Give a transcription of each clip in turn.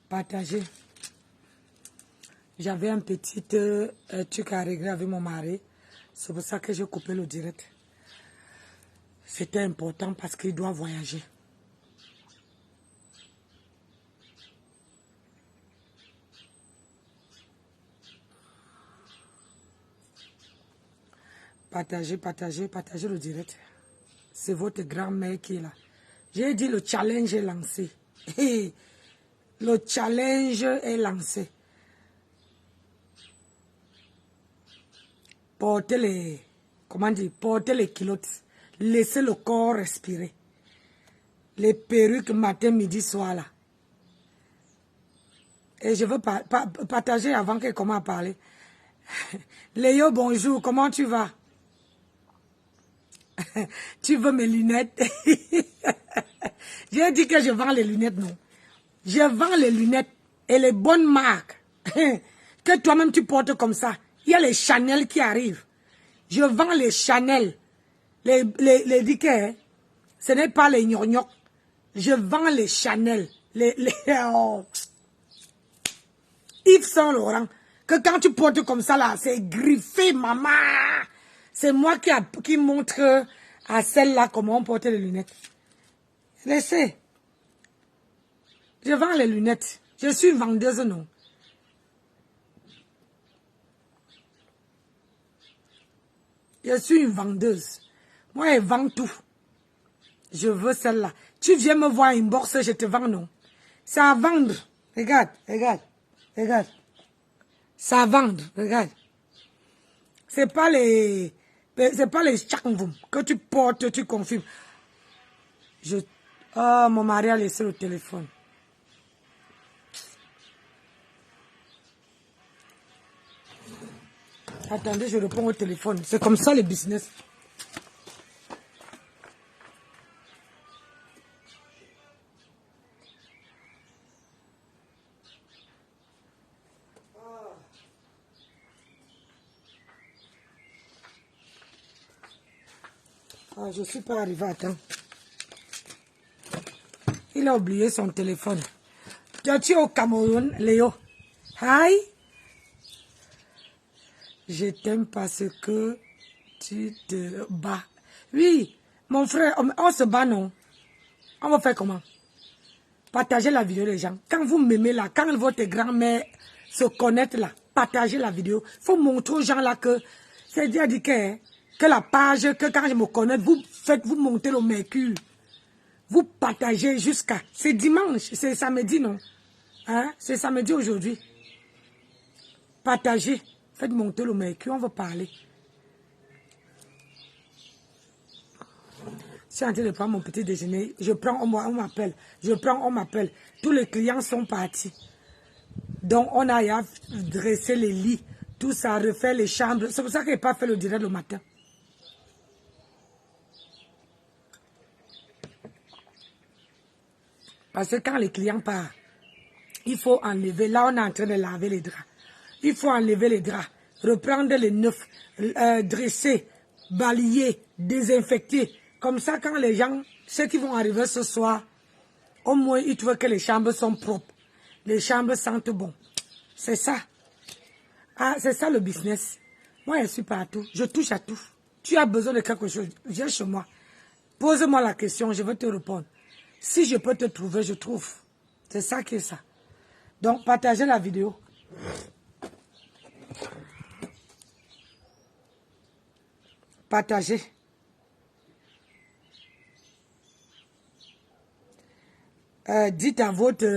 Partagez. J'avais un petit truc à régler avec mon mari. C'est pour ça que j'ai coupé le direct. C'était important parce qu'il doit voyager. Partagez, partagez, partagez le direct. C'est votre grand-mère qui est là. J'ai dit le challenge est lancé. Le challenge est lancé. Portez les, comment dire, portez les culottes. Laissez le corps respirer. Les perruques matin, midi, soir là. Et je veux partager avant qu'elle commence à parler. Léo, bonjour, comment tu vas? Tu veux mes lunettes? J'ai dit que je vends les lunettes, non. Je vends les lunettes et les bonnes marques que toi-même tu portes comme ça. Il y a les Chanel qui arrivent. Je vends les Chanel. Les diquets, ce n'est pas les gnognok. Je vends les Chanel. Oh. Yves Saint Laurent. Que quand tu portes comme ça là, c'est griffé, maman. C'est moi qui montre à celle-là comment on porte les lunettes. Laissez. Je vends les lunettes. Je suis vendeuse, non. Je suis une vendeuse. Moi, je vends tout. Je veux celle-là. Tu viens me voir une bourse, je te vends, non. C'est à vendre. Regarde, regarde, regarde. C'est à vendre, regarde. C'est pas les chakmvoum que tu portes, tu confirmes. Oh, mon mari a laissé le téléphone. Attendez, je réponds au téléphone. C'est comme ça le business. Ah, je ne suis pas arrivé à temps. Il a oublié son téléphone. Tu es au Cameroun, Léo? Hi. Je t'aime parce que tu te bats. Oui, mon frère, on se bat, non? On va faire comment? Partagez la vidéo, les gens. Quand vous m'aimez là, quand votre grand-mère se connecte là, partagez la vidéo. Il faut montrer aux gens là que, c'est-à-dire que la page, que quand je me connecte, vous montez le mercure. Vous partagez jusqu'à... C'est dimanche, c'est samedi, non? Hein? C'est samedi aujourd'hui. Partagez. Faites monter le mercure, on va parler. Je suis en train de prendre mon petit déjeuner. Je prends, on m'appelle. Je prends, on m'appelle. Tous les clients sont partis. Donc, on a à dresser les lits. Tout ça, refaire les chambres. C'est pour ça que je n'ai pas fait le direct le matin. Parce que quand les clients partent, il faut enlever. Là, on est en train de laver les draps. Il faut enlever les draps, reprendre les neufs, dresser, balayer, désinfecter. Comme ça, quand les gens, ceux qui vont arriver ce soir, au moins, ils trouvent que les chambres sont propres. Les chambres sentent bon. C'est ça. Ah, c'est ça le business. Moi, je suis partout. Je touche à tout. Tu as besoin de quelque chose, viens chez moi. Pose-moi la question, je vais te répondre. Si je peux te trouver, je trouve. C'est ça qui est ça. Donc, partagez la vidéo. Partagez. Dites à votre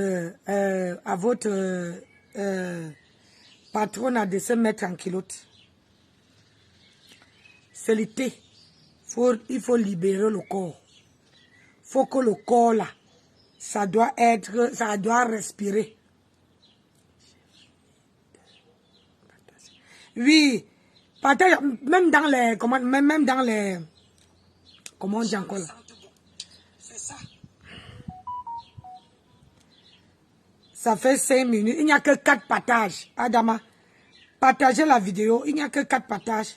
patronne de se mettre en culotte. C'est l'été. Il faut libérer le corps. Il faut que le corps là, ça doit respirer. Oui, partage, même dans les, comment on dit encore là? C'est ça. Ça fait 5 minutes, il n'y a que 4 partages. Adama, partagez la vidéo, il n'y a que 4 partages.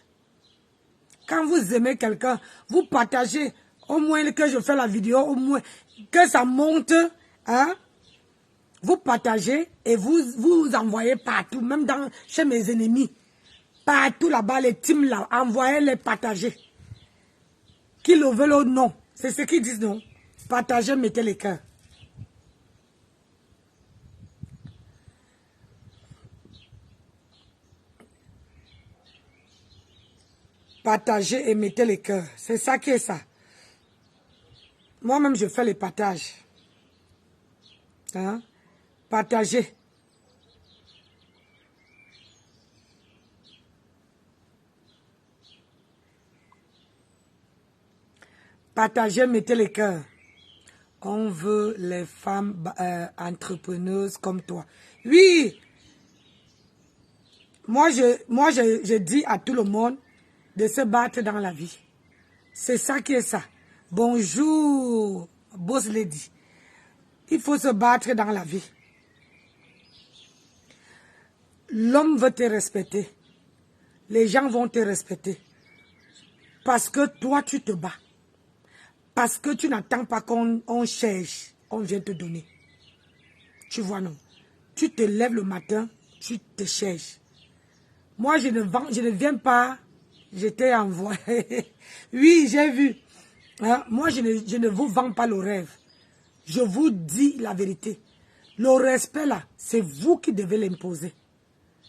Quand vous aimez quelqu'un, vous partagez, au moins que je fais la vidéo, au moins que ça monte, hein? Vous partagez et vous envoyez partout, même chez mes ennemis. Partout là-bas, les teams là, envoyez-les partager. Qu'ils le veulent ou non. C'est ce qu'ils disent, non? Partagez, mettez les cœurs. Partagez et mettez les cœurs. C'est ça qui est ça. Moi-même, je fais les partages. Hein? Partagez. Partagez, mettez les cœurs. On veut les femmes entrepreneuses comme toi. Oui. Moi, je dis à tout le monde de se battre dans la vie. C'est ça qui est ça. Bonjour, boss lady. Il faut se battre dans la vie. L'homme veut te respecter. Les gens vont te respecter. Parce que toi, tu te bats. Parce que tu n'attends pas qu'on cherche, on vient te donner. Tu vois, non? Tu te lèves le matin, tu te cherches. Moi, je ne viens pas, j'étais envoyé. Oui, j'ai vu. Hein? Moi, je ne vous vends pas le rêve. Je vous dis la vérité. Le respect, là, c'est vous qui devez l'imposer.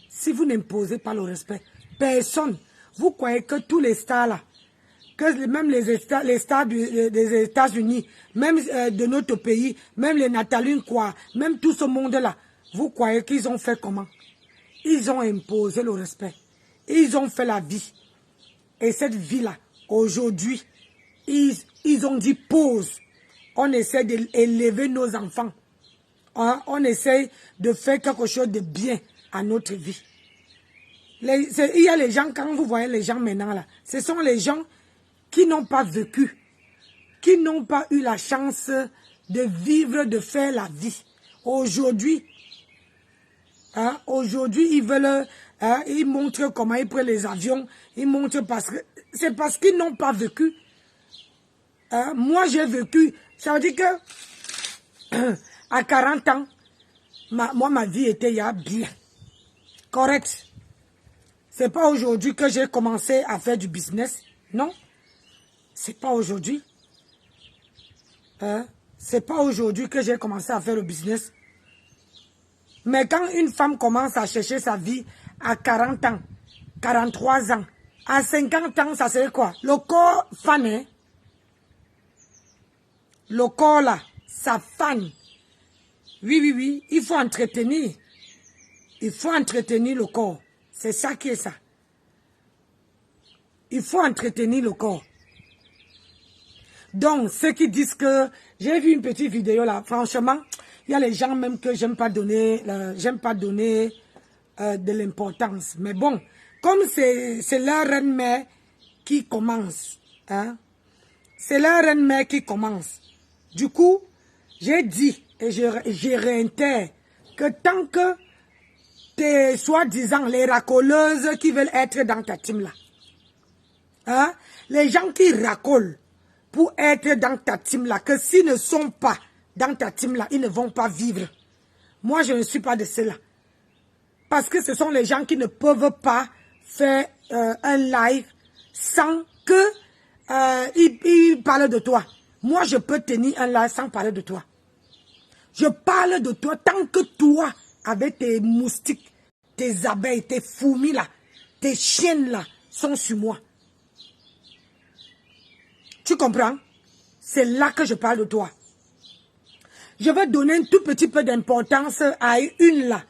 Si vous n'imposez pas le respect, personne. Vous croyez que tous les stars, là, que même les stars des États-Unis, même de notre pays, même les Nathalie quoi, même tout ce monde-là, vous croyez qu'ils ont fait comment? Ils ont imposé le respect. Ils ont fait la vie. Et cette vie-là, aujourd'hui, ils ont dit pause. On essaie d'élever nos enfants. Hein? On essaie de faire quelque chose de bien à notre vie. Il y a les gens, quand vous voyez les gens maintenant là, ce sont les gens qui n'ont pas vécu, qui n'ont pas eu la chance de vivre, de faire la vie. Aujourd'hui, hein, ils veulent, hein, ils montrent comment ils prennent les avions, ils montrent c'est parce qu'ils n'ont pas vécu. Hein, moi, j'ai vécu, ça veut dire que à 40 ans, ma vie était il y a bien, correct. C'est pas aujourd'hui que j'ai commencé à faire du business, non. C'est pas aujourd'hui. Hein? C'est pas aujourd'hui que j'ai commencé à faire le business. Mais quand une femme commence à chercher sa vie à 40 ans, 43 ans, à 50 ans, ça serait quoi? Le corps fan, hein? Le corps là, ça fan. Oui, il faut entretenir. Il faut entretenir le corps. C'est ça qui est ça. Il faut entretenir le corps. Donc, ceux qui disent que... J'ai vu une petite vidéo là, franchement, il y a les gens même que j'aime pas donner de l'importance. Mais bon, comme c'est leur reine-mère qui commence, hein, c'est leur reine-mère qui commence. Du coup, j'ai dit, et je réitère, que tant que tes soi-disant les racoleuses qui veulent être dans ta team là, hein, les gens qui racolent, pour être dans ta team là, que s'ils ne sont pas dans ta team là, ils ne vont pas vivre. Moi, je ne suis pas de ceux-là. Parce que ce sont les gens qui ne peuvent pas faire un live sans que ils parlent de toi. Moi, je peux tenir un live sans parler de toi. Je parle de toi tant que toi, avec tes moustiques, tes abeilles, tes fourmis là, tes chiennes là, sont sur moi. Tu comprends? C'est là que je parle de toi. Je vais donner un tout petit peu d'importance à une là,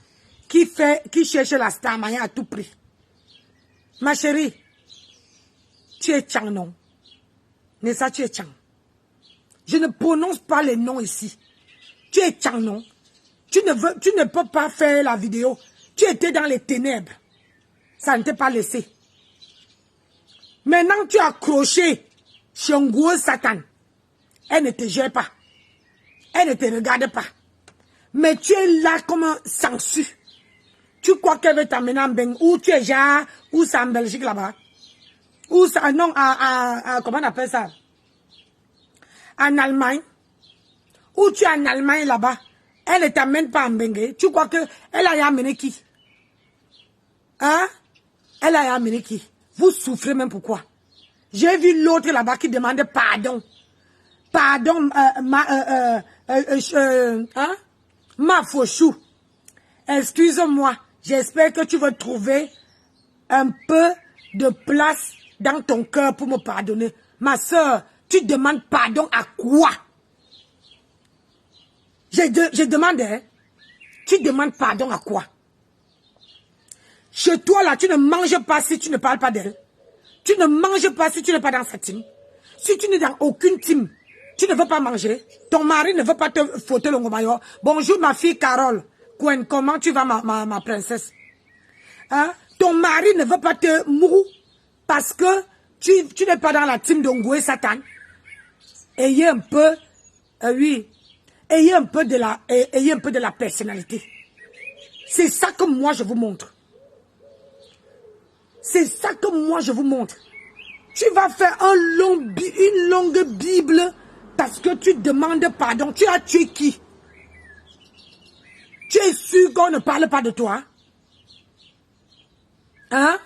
qui cherche la star maya à tout prix. Ma chérie, tu es Chang, non? Nessa, tu es Chang. Je ne prononce pas les noms ici. Tu es Chang, non? Tu ne peux pas faire la vidéo. Tu étais dans les ténèbres. Ça ne t'a pas laissé. Maintenant, tu as accroché chez un gros Satan. Elle ne te gère pas. Elle ne te regarde pas. Mais tu es là comme un sansu. Tu crois qu'elle veut t'amener en Beng, ou tu es déjà, ou c'est en Belgique là-bas. Ou ça, non, comment on appelle ça? En Allemagne. Ou tu es en Allemagne là-bas. Elle ne t'amène pas à Mbengue. Tu crois qu'elle a amené qui? Hein? Elle a amené qui? Vous souffrez même pourquoi? J'ai vu l'autre là-bas qui demandait pardon. Pardon, ma fauchou. Excuse-moi. J'espère que tu vas trouver un peu de place dans ton cœur pour me pardonner. Ma soeur, tu demandes pardon à quoi? Je demande, hein, tu demandes pardon à quoi? Chez toi, là, tu ne manges pas si tu ne parles pas d'elle. Tu ne manges pas si tu n'es pas dans sa team. Si tu n'es dans aucune team, tu ne veux pas manger. Ton mari ne veut pas te fouetter le ngomayo. Bonjour, ma fille Carole. Comment tu vas, ma princesse? Hein? Ton mari ne veut pas te mourir parce que tu n'es pas dans la team de Ngoué Satan. Ayez un peu, oui, ayez un peu de la personnalité. C'est ça que moi je vous montre. C'est ça que moi je vous montre. Tu vas faire une longue Bible parce que tu demandes pardon. Tu as tué qui? Tu es sûr qu'on ne parle pas de toi? Hein?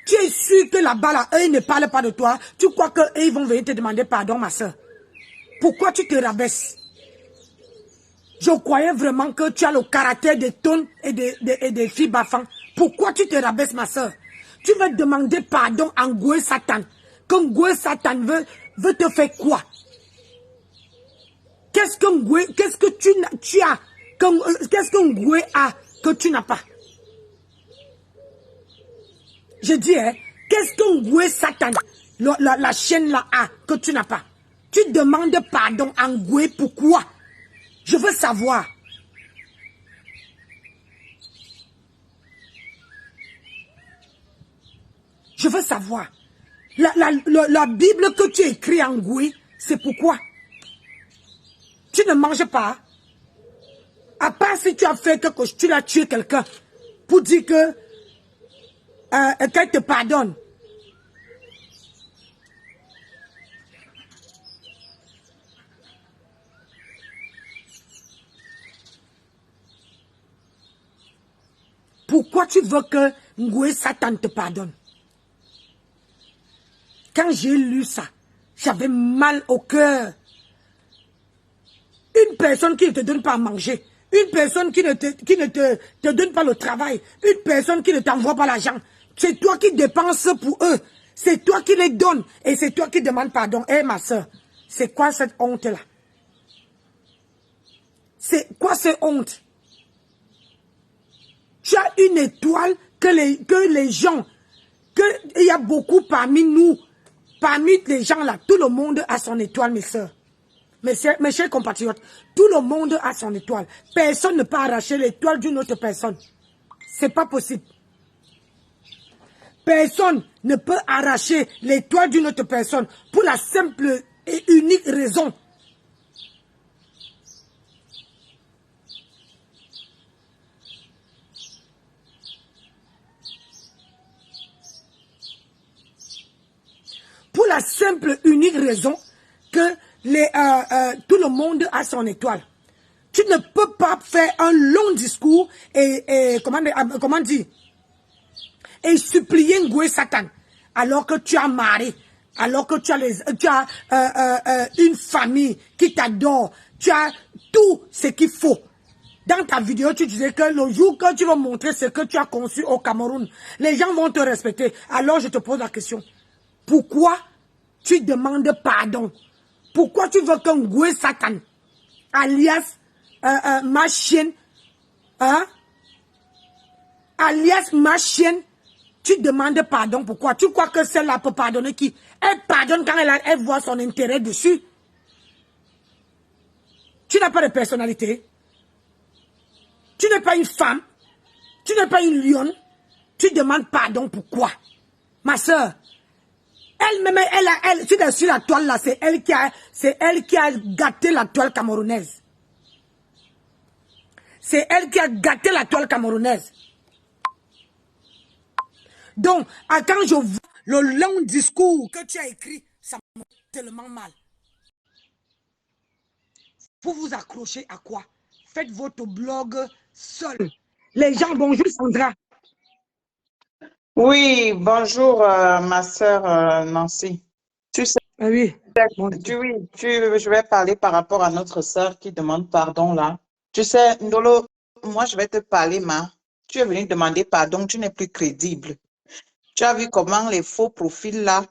Tu es sûr que là-bas, là, eux, ils ne parlent pas de toi? Tu crois qu'eux, ils vont venir te demander pardon, ma soeur? Pourquoi tu te rabaisses? Je croyais vraiment que tu as le caractère des tonnes et des filles bafans. Pourquoi tu te rabaisses, ma soeur? Tu veux demander pardon à Ngoué Satan. Que Ngoué Satan veut te faire quoi? Qu'est-ce que tu as? Qu'est-ce que Ngoué a que tu n'as pas? Je dis, hein, qu'est-ce que Ngoué Satan, la chaîne là a que tu n'as pas? Tu demandes pardon à Ngoué, pourquoi? Je veux savoir. Je veux savoir. La Bible que tu écris en Ngoué, c'est pourquoi? Tu ne manges pas. À part si tu as fait quelque chose, tu as tué quelqu'un pour dire que qu'elle te pardonne. Pourquoi tu veux que Ngoué Satan te pardonne? Quand j'ai lu ça, j'avais mal au cœur. Une personne qui ne te donne pas à manger, une personne qui ne te donne pas le travail, une personne qui ne t'envoie pas l'argent, c'est toi qui dépenses pour eux, c'est toi qui les donnes et c'est toi qui demandes pardon. Eh ma soeur, c'est quoi cette honte-là? C'est quoi cette honte? Tu as une étoile que les gens, il y a beaucoup parmi nous, parmi les gens là, tout le monde a son étoile, mes soeurs. Mes chers compatriotes, tout le monde a son étoile. Personne ne peut arracher l'étoile d'une autre personne. C'est pas possible. Personne ne peut arracher l'étoile d'une autre personne pour la simple et unique raison. Pour la simple unique raison que tout le monde a son étoile. Tu ne peux pas faire un long discours et comment dire, et supplier Ngoué Satan alors que tu as mari, alors que tu as une famille qui t'adore, tu as tout ce qu'il faut. Dans ta vidéo, tu disais que le jour que tu vas montrer ce que tu as conçu au Cameroun, les gens vont te respecter. Alors je te pose la question, pourquoi tu demandes pardon? Pourquoi tu veux qu'un Ngoué Satan, alias ma chienne, hein? Alias ma chienne, tu demandes pardon? Pourquoi? Tu crois que celle-là peut pardonner qui? Elle pardonne quand elle voit son intérêt dessus. Tu n'as pas de personnalité. Tu n'es pas une femme. Tu n'es pas une lionne. Tu demandes pardon pourquoi? Ma soeur, elle-même, elle, sur la toile là, c'est elle qui a gâté la toile camerounaise. C'est elle qui a gâté la toile camerounaise. Donc, quand je vois le long discours que tu as écrit, ça me fait tellement mal. Pour vous accrocher à quoi? Faites votre blog seul. Les gens, bonjour Sandra. Oui, bonjour ma sœur Nancy. Tu sais, Ah oui, bonjour. je vais parler par rapport à notre sœur qui demande pardon là. Tu sais, Ndolo, moi je vais te parler, ma. Tu es venu demander pardon, tu n'es plus crédible. Tu as vu comment les faux profils là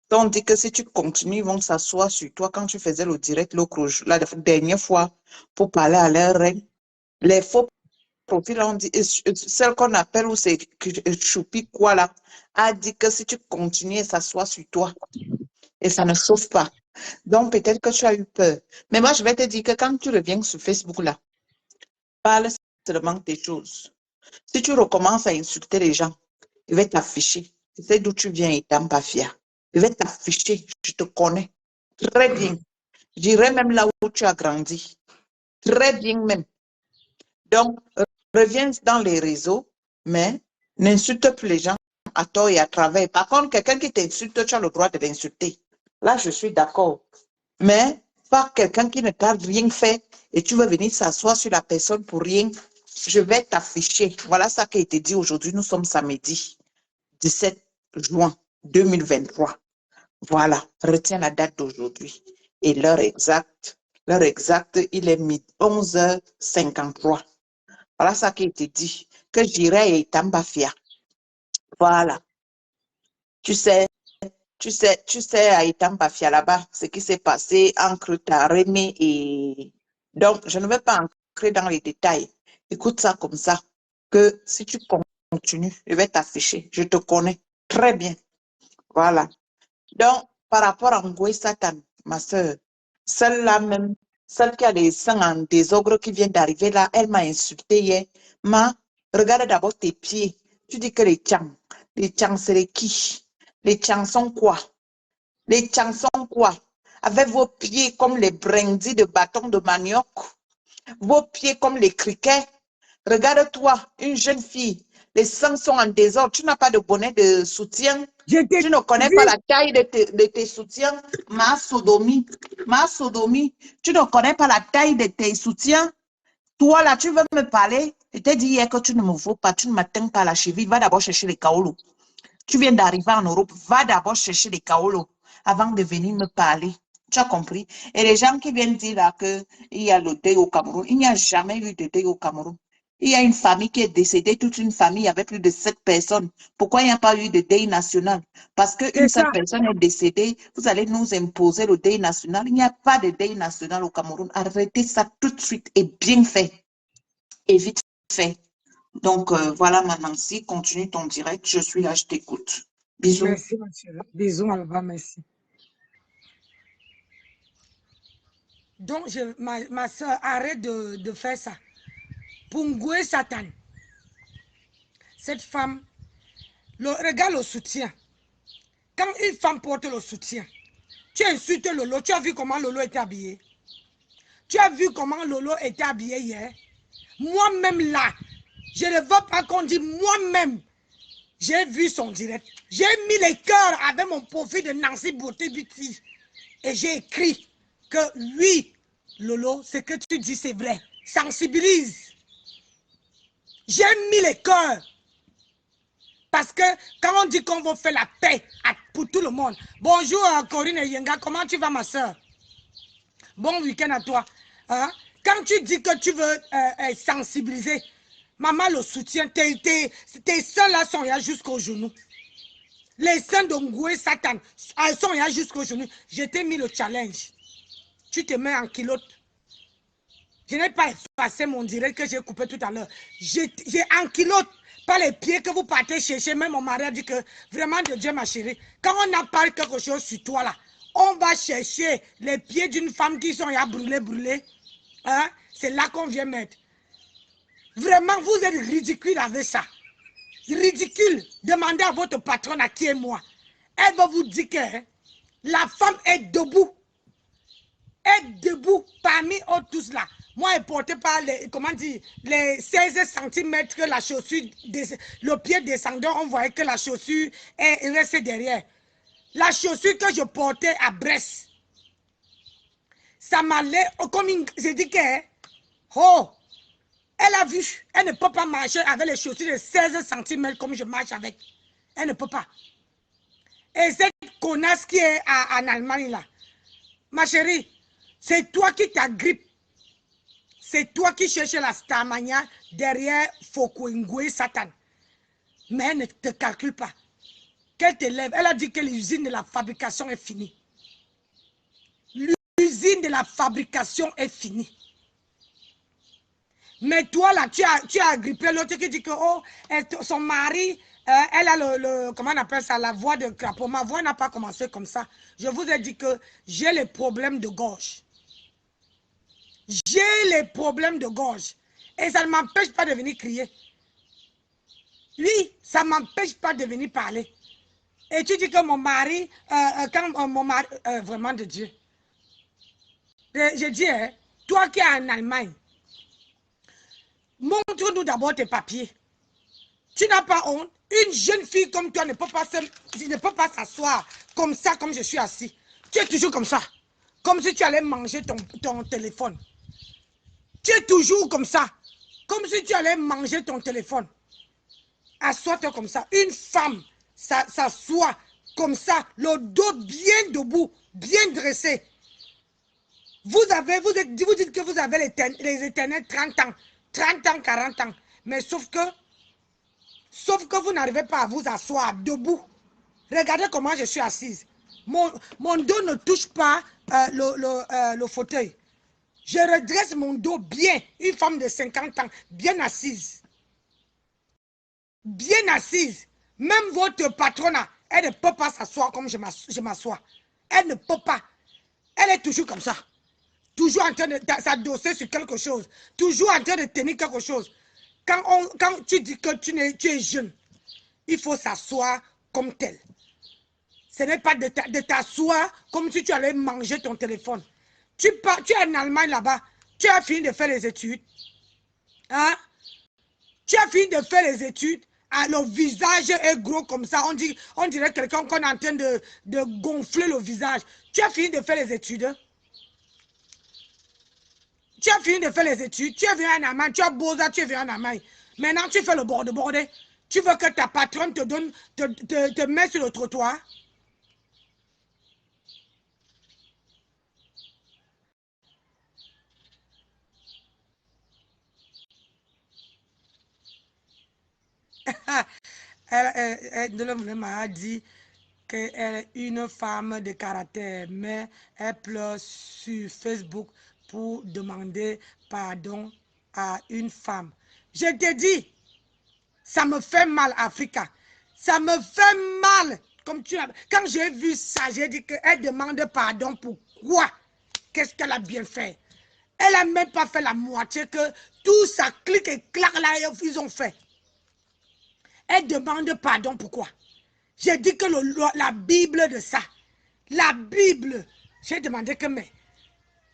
t'ont dit que si tu continues, ils vont s'asseoir sur toi quand tu faisais le direct la dernière fois pour parler à leur reine. Les faux profil, on dit, celle qu'on appelle ou c'est Choupi quoi là, a dit que si tu continues, ça soit sur toi et ça ne sauve pas. Donc peut-être que tu as eu peur. Mais moi, je vais te dire que quand tu reviens sur Facebook là, parle seulement de tes choses. Si tu recommences à insulter les gens, il va t'afficher. Tu sais d'où tu viens et pas fier. Il va t'afficher. Je te connais très bien. J'irai même là où tu as grandi. Très bien même. Donc, reviens dans les réseaux, mais n'insulte plus les gens à tort et à travers. Par contre, quelqu'un qui t'insulte, tu as le droit de l'insulter. Là, je suis d'accord. Mais pas quelqu'un qui ne t'a rien fait et tu veux venir s'asseoir sur la personne pour rien, je vais t'afficher. Voilà ça qui a été dit aujourd'hui. Nous sommes samedi 17 juin 2023. Voilà, retiens la date d'aujourd'hui. Et l'heure exacte, il est 11h53. Voilà ça qui a été dit. Que j'irai et Tambafia. Voilà. Tu sais, à Itambafia là-bas, ce qui s'est passé entre Taremi et... Donc, je ne vais pas entrer dans les détails. Écoute ça comme ça, que si tu continues, je vais t'afficher. Je te connais très bien. Voilà. Donc, par rapport à Ngoué Satan, ma soeur, celle-là même, celle qui a des seins en désordre qui vient d'arriver là, elle m'a insulté hier. Regarde d'abord tes pieds. Tu dis que les tchans, c'est les qui? Les tchans sont quoi? Les tchans sont quoi? Avec vos pieds comme les brindilles de bâton de manioc, vos pieds comme les criquets. Regarde-toi, une jeune fille, les seins sont en désordre, tu n'as pas de bonnet de soutien, tu ne connais pas la taille de tes soutiens, ma sodomie, tu ne connais pas la taille de tes soutiens. Toi là, tu veux me parler, je t'ai dit hier que tu ne me vaux pas, tu ne m'atteins pas la cheville, va d'abord chercher les kaolos. Tu viens d'arriver en Europe, va d'abord chercher les kaolos avant de venir me parler. Tu as compris? Et les gens qui viennent dire là qu'il y a le deuil au Cameroun, il n'y a jamais eu de deuil au Cameroun. Il y a une famille qui est décédée, toute une famille avec plus de 7 personnes. Pourquoi il n'y a pas eu de deuil national? Parce qu'une seule personne est décédée, vous allez nous imposer le deuil national. Il n'y a pas de deuil national au Cameroun. Arrêtez ça tout de suite et bien fait. Et vite fait. Donc, voilà, ma Nancy, continue ton direct. Je suis là, je t'écoute. Bisous. Merci, ma chérie. Bisous, Alva, merci. Donc, ma soeur, arrête de faire ça. Pour Ngoué Satan, cette femme, regarde le soutien. Quand une femme porte le soutien, tu insultes Lolo, tu as vu comment Lolo était habillé? Tu as vu comment Lolo était habillé hier? Moi-même là, je ne veux pas qu'on dise moi-même. J'ai vu son direct. J'ai mis les cœurs avec mon profil de Nancy Beauté Beauty. Et j'ai écrit que oui, Lolo, ce que tu dis, c'est vrai. Sensibilise. J'ai mis les cœurs. Parce que quand on dit qu'on va faire la paix pour tout le monde. Bonjour Corinne et Yenga, comment tu vas ma soeur? Bon week-end à toi. Hein? Quand tu dis que tu veux sensibiliser, maman le soutient, tes seins là sont là jusqu'au genou. Les seins de Ngoué Satan sont là jusqu'au genou. Je t'ai mis le challenge. Tu te mets en kilote. Je n'ai pas effacé mon direct que j'ai coupé tout à l'heure. J'ai en kilote. Pas les pieds que vous partez chercher. Même mon mari a dit que vraiment de Dieu ma chérie. Quand on a parlé quelque chose sur toi là, on va chercher les pieds d'une femme qui sont là brûlés. Hein? C'est là qu'on vient mettre. Vraiment, vous êtes ridicule avec ça. Ridicule. Demandez à votre patronne à qui est moi. Elle va vous dire que la femme est debout. Est debout parmi eux tous là. Moi, elle portait pas les, comment dire, les 16 cm que la chaussure, le pied descendant, on voyait que la chaussure est restée derrière. La chaussure que je portais à Brest, ça m'allait comme une, je dis que, oh, Elle a vu, elle ne peut pas marcher avec les chaussures de 16 cm comme je marche avec. Elle ne peut pas. Et cette connasse qui est en Allemagne là, ma chérie, c'est toi qui t'agrippes. C'est toi qui cherches la Starmania derrière Fokouingwe Satan. Mais elle ne te calcule pas. Qu'elle te lève, elle a dit que l'usine de la fabrication est finie. L'usine de la fabrication est finie. Mais toi là, tu as agrippé l'autre qui dit que oh, son mari, elle a comment on appelle ça, la voix de crapaud. Ma voix n'a pas commencé comme ça. Je vous ai dit que j'ai les problèmes de gorge. J'ai les problèmes de gorge. Et ça ne m'empêche pas de venir crier. Oui, ça ne m'empêche pas de venir parler. Et tu dis que mon mari, mon mari, vraiment de Dieu. Je dis, hein, toi qui es en Allemagne, montre-nous d'abord tes papiers. Tu n'as pas honte. Une jeune fille comme toi ne peut pas s'asseoir comme ça, comme je suis assis. Tu es toujours comme ça. Comme si tu allais manger ton téléphone. Tu es toujours comme ça. Comme si tu allais manger ton téléphone. Assois-toi comme ça. Une femme s'assoit comme ça, le dos bien debout, bien dressé. Vous dites que vous avez les éternels 30 ans, 30 ans, 40 ans. Mais sauf que vous n'arrivez pas à vous asseoir debout. Regardez comment je suis assise. Mon dos ne touche pas le fauteuil. Je redresse mon dos bien. Une femme de 50 ans, bien assise. Bien assise. Même votre patronne, elle ne peut pas s'asseoir comme je m'assois. Elle ne peut pas. Elle est toujours comme ça. Toujours en train de s'adosser sur quelque chose. Toujours en train de tenir quelque chose. Quand tu dis que tu es jeune, il faut s'asseoir comme tel. Ce n'est pas de t'asseoir comme si tu allais manger ton téléphone. Tu es en Allemagne là-bas. Tu as fini de faire les études. Hein? Tu as fini de faire les études. Ah, le visage est gros comme ça. On dirait quelqu'un qu'on est en train de gonfler le visage. Tu as fini de faire les études. Tu as fini de faire les études. Tu es venu en Allemagne. Tu as beau ça, tu es venu en Allemagne. Maintenant, tu fais le bordé. Tu veux que ta patronne te mette sur le trottoir. Elle m'a dit qu'elle est une femme de caractère, mais elle pleure sur Facebook pour demander pardon à une femme. Je te dis, ça me fait mal, Africa. Ça me fait mal. Quand j'ai vu ça, j'ai dit qu'elle demande pardon pour quoi? Qu'est-ce qu'elle a bien fait? Elle n'a même pas fait la moitié que tout ça clique et claque là, ils ont fait. Elle demande pardon, pourquoi? J'ai dit que la Bible de ça, la Bible, j'ai demandé que, mais,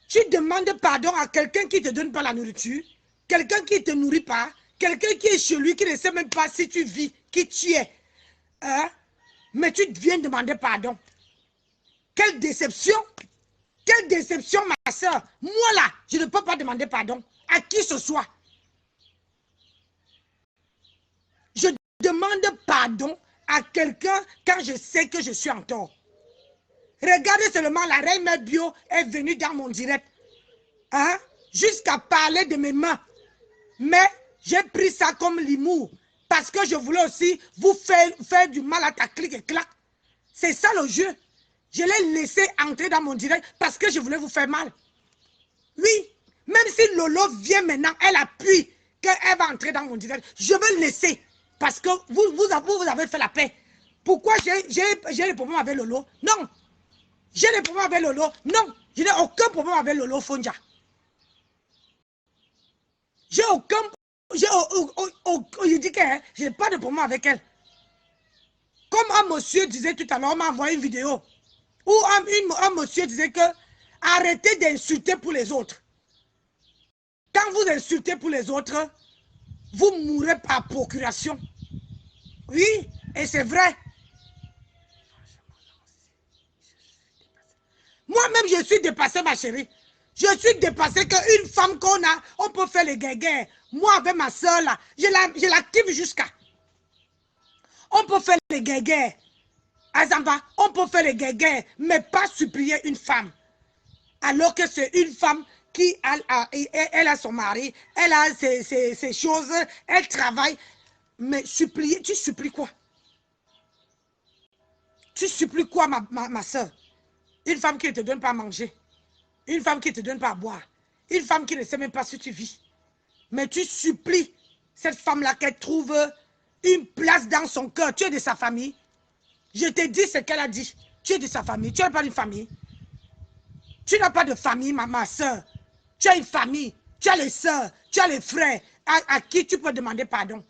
tu demandes pardon à quelqu'un qui ne te donne pas la nourriture, quelqu'un qui ne te nourrit pas, quelqu'un qui est chez lui, qui ne sait même pas si tu vis, qui tu es. Hein? Mais tu viens demander pardon. Quelle déception! Quelle déception, ma soeur! Moi là, je ne peux pas demander pardon à qui ce soit. Je demande pardon à quelqu'un quand je sais que je suis en tort. Regardez seulement, la reine Mère Bio est venue dans mon direct. Hein? Jusqu'à parler de mes mains. Mais j'ai pris ça comme l'humour. Parce que je voulais aussi vous faire du mal à ta clique et clac. C'est ça le jeu. Je l'ai laissé entrer dans mon direct parce que je voulais vous faire mal. Oui, même si Lolo vient maintenant, elle appuie qu'elle va entrer dans mon direct. Je veux laisser parce que vous avez fait la paix. Pourquoi j'ai des problèmes avec Lolo? Non. J'ai des problèmes avec Lolo? Non. Je n'ai aucun problème avec Lolo Fonja. J'ai aucun... Je dis que je n'ai pas de problème avec elle. Comme un monsieur disait tout à l'heure, on m'a envoyé une vidéo où un monsieur disait que arrêtez d'insulter pour les autres. Quand vous insultez pour les autres, vous mourrez par procuration. Oui, et c'est vrai. Moi-même, je suis dépassée, ma chérie. Je suis dépassée qu'une femme qu'on a, on peut faire les guerres. Moi, avec ma soeur, là, je l'active jusqu'à. On peut faire les guéguerres. Azamba, on peut faire les guéguerres, mais pas supplier une femme. Alors que c'est une femme qui elle a son mari, elle a ses choses, elle travaille. Mais supplier, tu supplies quoi? Tu supplies quoi, ma soeur? Une femme qui ne te donne pas à manger. Une femme qui ne te donne pas à boire. Une femme qui ne sait même pas si tu vis. Mais tu supplies cette femme-là qu'elle trouve une place dans son cœur. Tu es de sa famille. Je te dis ce qu'elle a dit. Tu es de sa famille. Tu n'as pas une famille. Tu n'as pas de famille, ma soeur. Tu as une famille. Tu as les soeurs. Tu as les frères à qui tu peux demander pardon.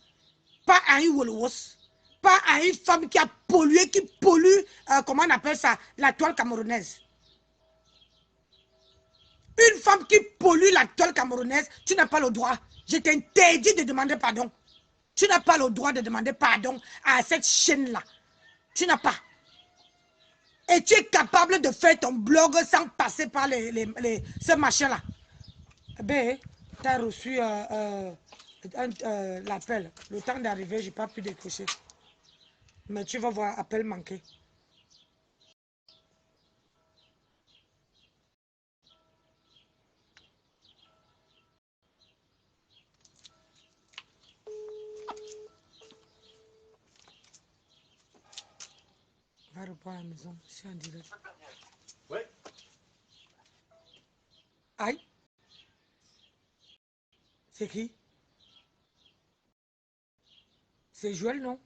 Pas à une Wolowos. Pas à une femme qui a pollué, qui pollue, comment on appelle ça, la toile camerounaise. Une femme qui pollue la toile camerounaise, tu n'as pas le droit. Je t'interdis de demander pardon. Tu n'as pas le droit de demander pardon à cette chaîne-là. Tu n'as pas. Et tu es capable de faire ton blog sans passer par ce machin-là. Ben, tu as reçu l'appel. Le temps d'arriver, je n'ai pas pu décrocher. Mais tu vas voir, appel manqué. Va reprendre à la maison, je suis en direct. Oui. Aïe. C'est qui? C'est Joël, non?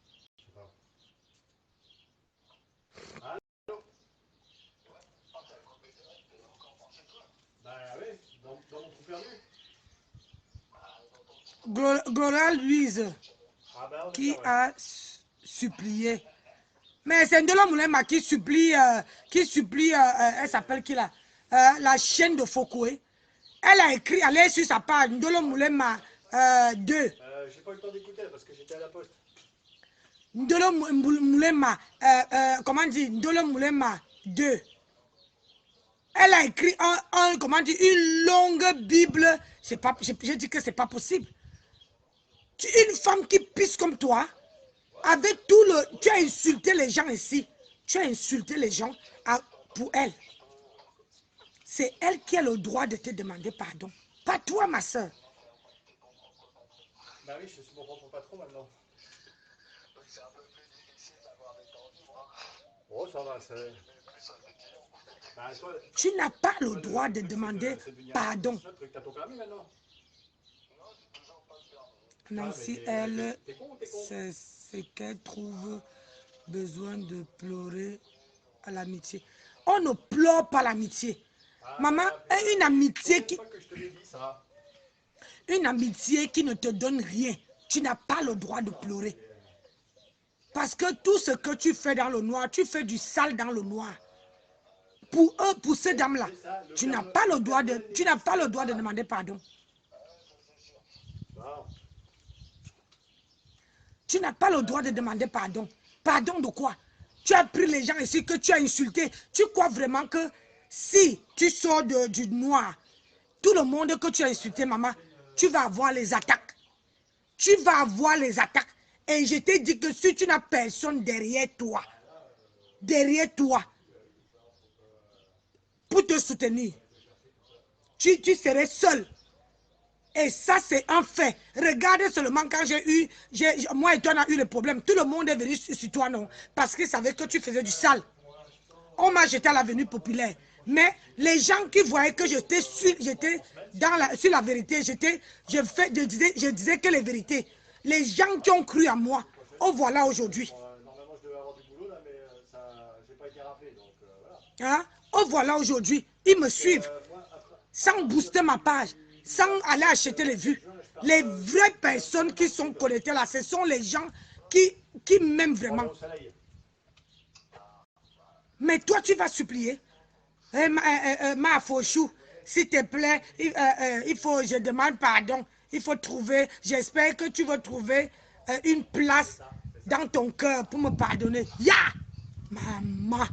Bah oui, dans mon trou perdu. Gloria Louise Ah bah on est qui bien, ouais. a supplié. Mais c'est Ndolo Moulema qui supplie, elle s'appelle qui là? La chaîne de Fokoué. Elle a écrit, elle est sur sa page, Ndolo Moulema 2. J'ai pas eu le temps d'écouter parce que j'étais à la poste. Ndolo Moulema, comment dire, Ndolo Moulema 2. Elle a écrit comment dire, une longue Bible. Je dis que c'est pas possible. Une femme qui pisse comme toi, avec tout le... Tu as insulté les gens ici. Tu as insulté les gens pour elle. C'est elle qui a le droit de te demander pardon. Pas toi, ma soeur. Bah oui, je suis mon propre patron maintenant. Oh, ça va, c'est... Bah, toi, Tu n'as pas le droit de demander pardon. T'as ton permis maintenant? Nancy, elle, c'est ce qu'elle trouve besoin de pleurer à l'amitié. On ne pleure pas l'amitié. Maman, une amitié qui... Une amitié qui ne te donne rien. Tu n'as pas le droit de pleurer. Parce que tout ce que tu fais dans le noir, tu fais du sale dans le noir. Pour eux, pour ces dames-là, tu n'as pas le droit de demander pardon. Tu n'as pas le droit de demander pardon. Pardon de quoi? Tu as pris les gens ici que tu as insultés. Tu crois vraiment que si tu sors du noir, tout le monde que tu as insulté, maman, tu vas avoir les attaques. Tu vas avoir les attaques. Et je t'ai dit que si tu n'as personne derrière toi, pour te soutenir, tu serais seul. Et ça, c'est un fait. Regardez seulement quand moi et toi, on a eu le problème. Tout le monde est venu sur toi, non? Parce qu'ils savaient que tu faisais du sale. On m'a jeté à l'avenue populaire. Mais les gens qui voyaient que j'étais sur la vérité, je disais que les vérités. Les gens qui ont cru à moi, oh voilà aujourd'hui. Normalement, je devais avoir du boulot là, mais j'ai pas été rappelé, donc voilà. Hein? Oh voilà aujourd'hui. Ils me suivent. Sans booster ma page. Sans aller acheter les vues. Les vraies personnes qui sont connectées là, ce sont les gens qui m'aiment vraiment. Mais toi, tu vas supplier. Ma Fauchou, s'il te plaît, je demande pardon. Il faut trouver, j'espère que tu vas trouver une place dans ton cœur pour me pardonner. Ya! Maman,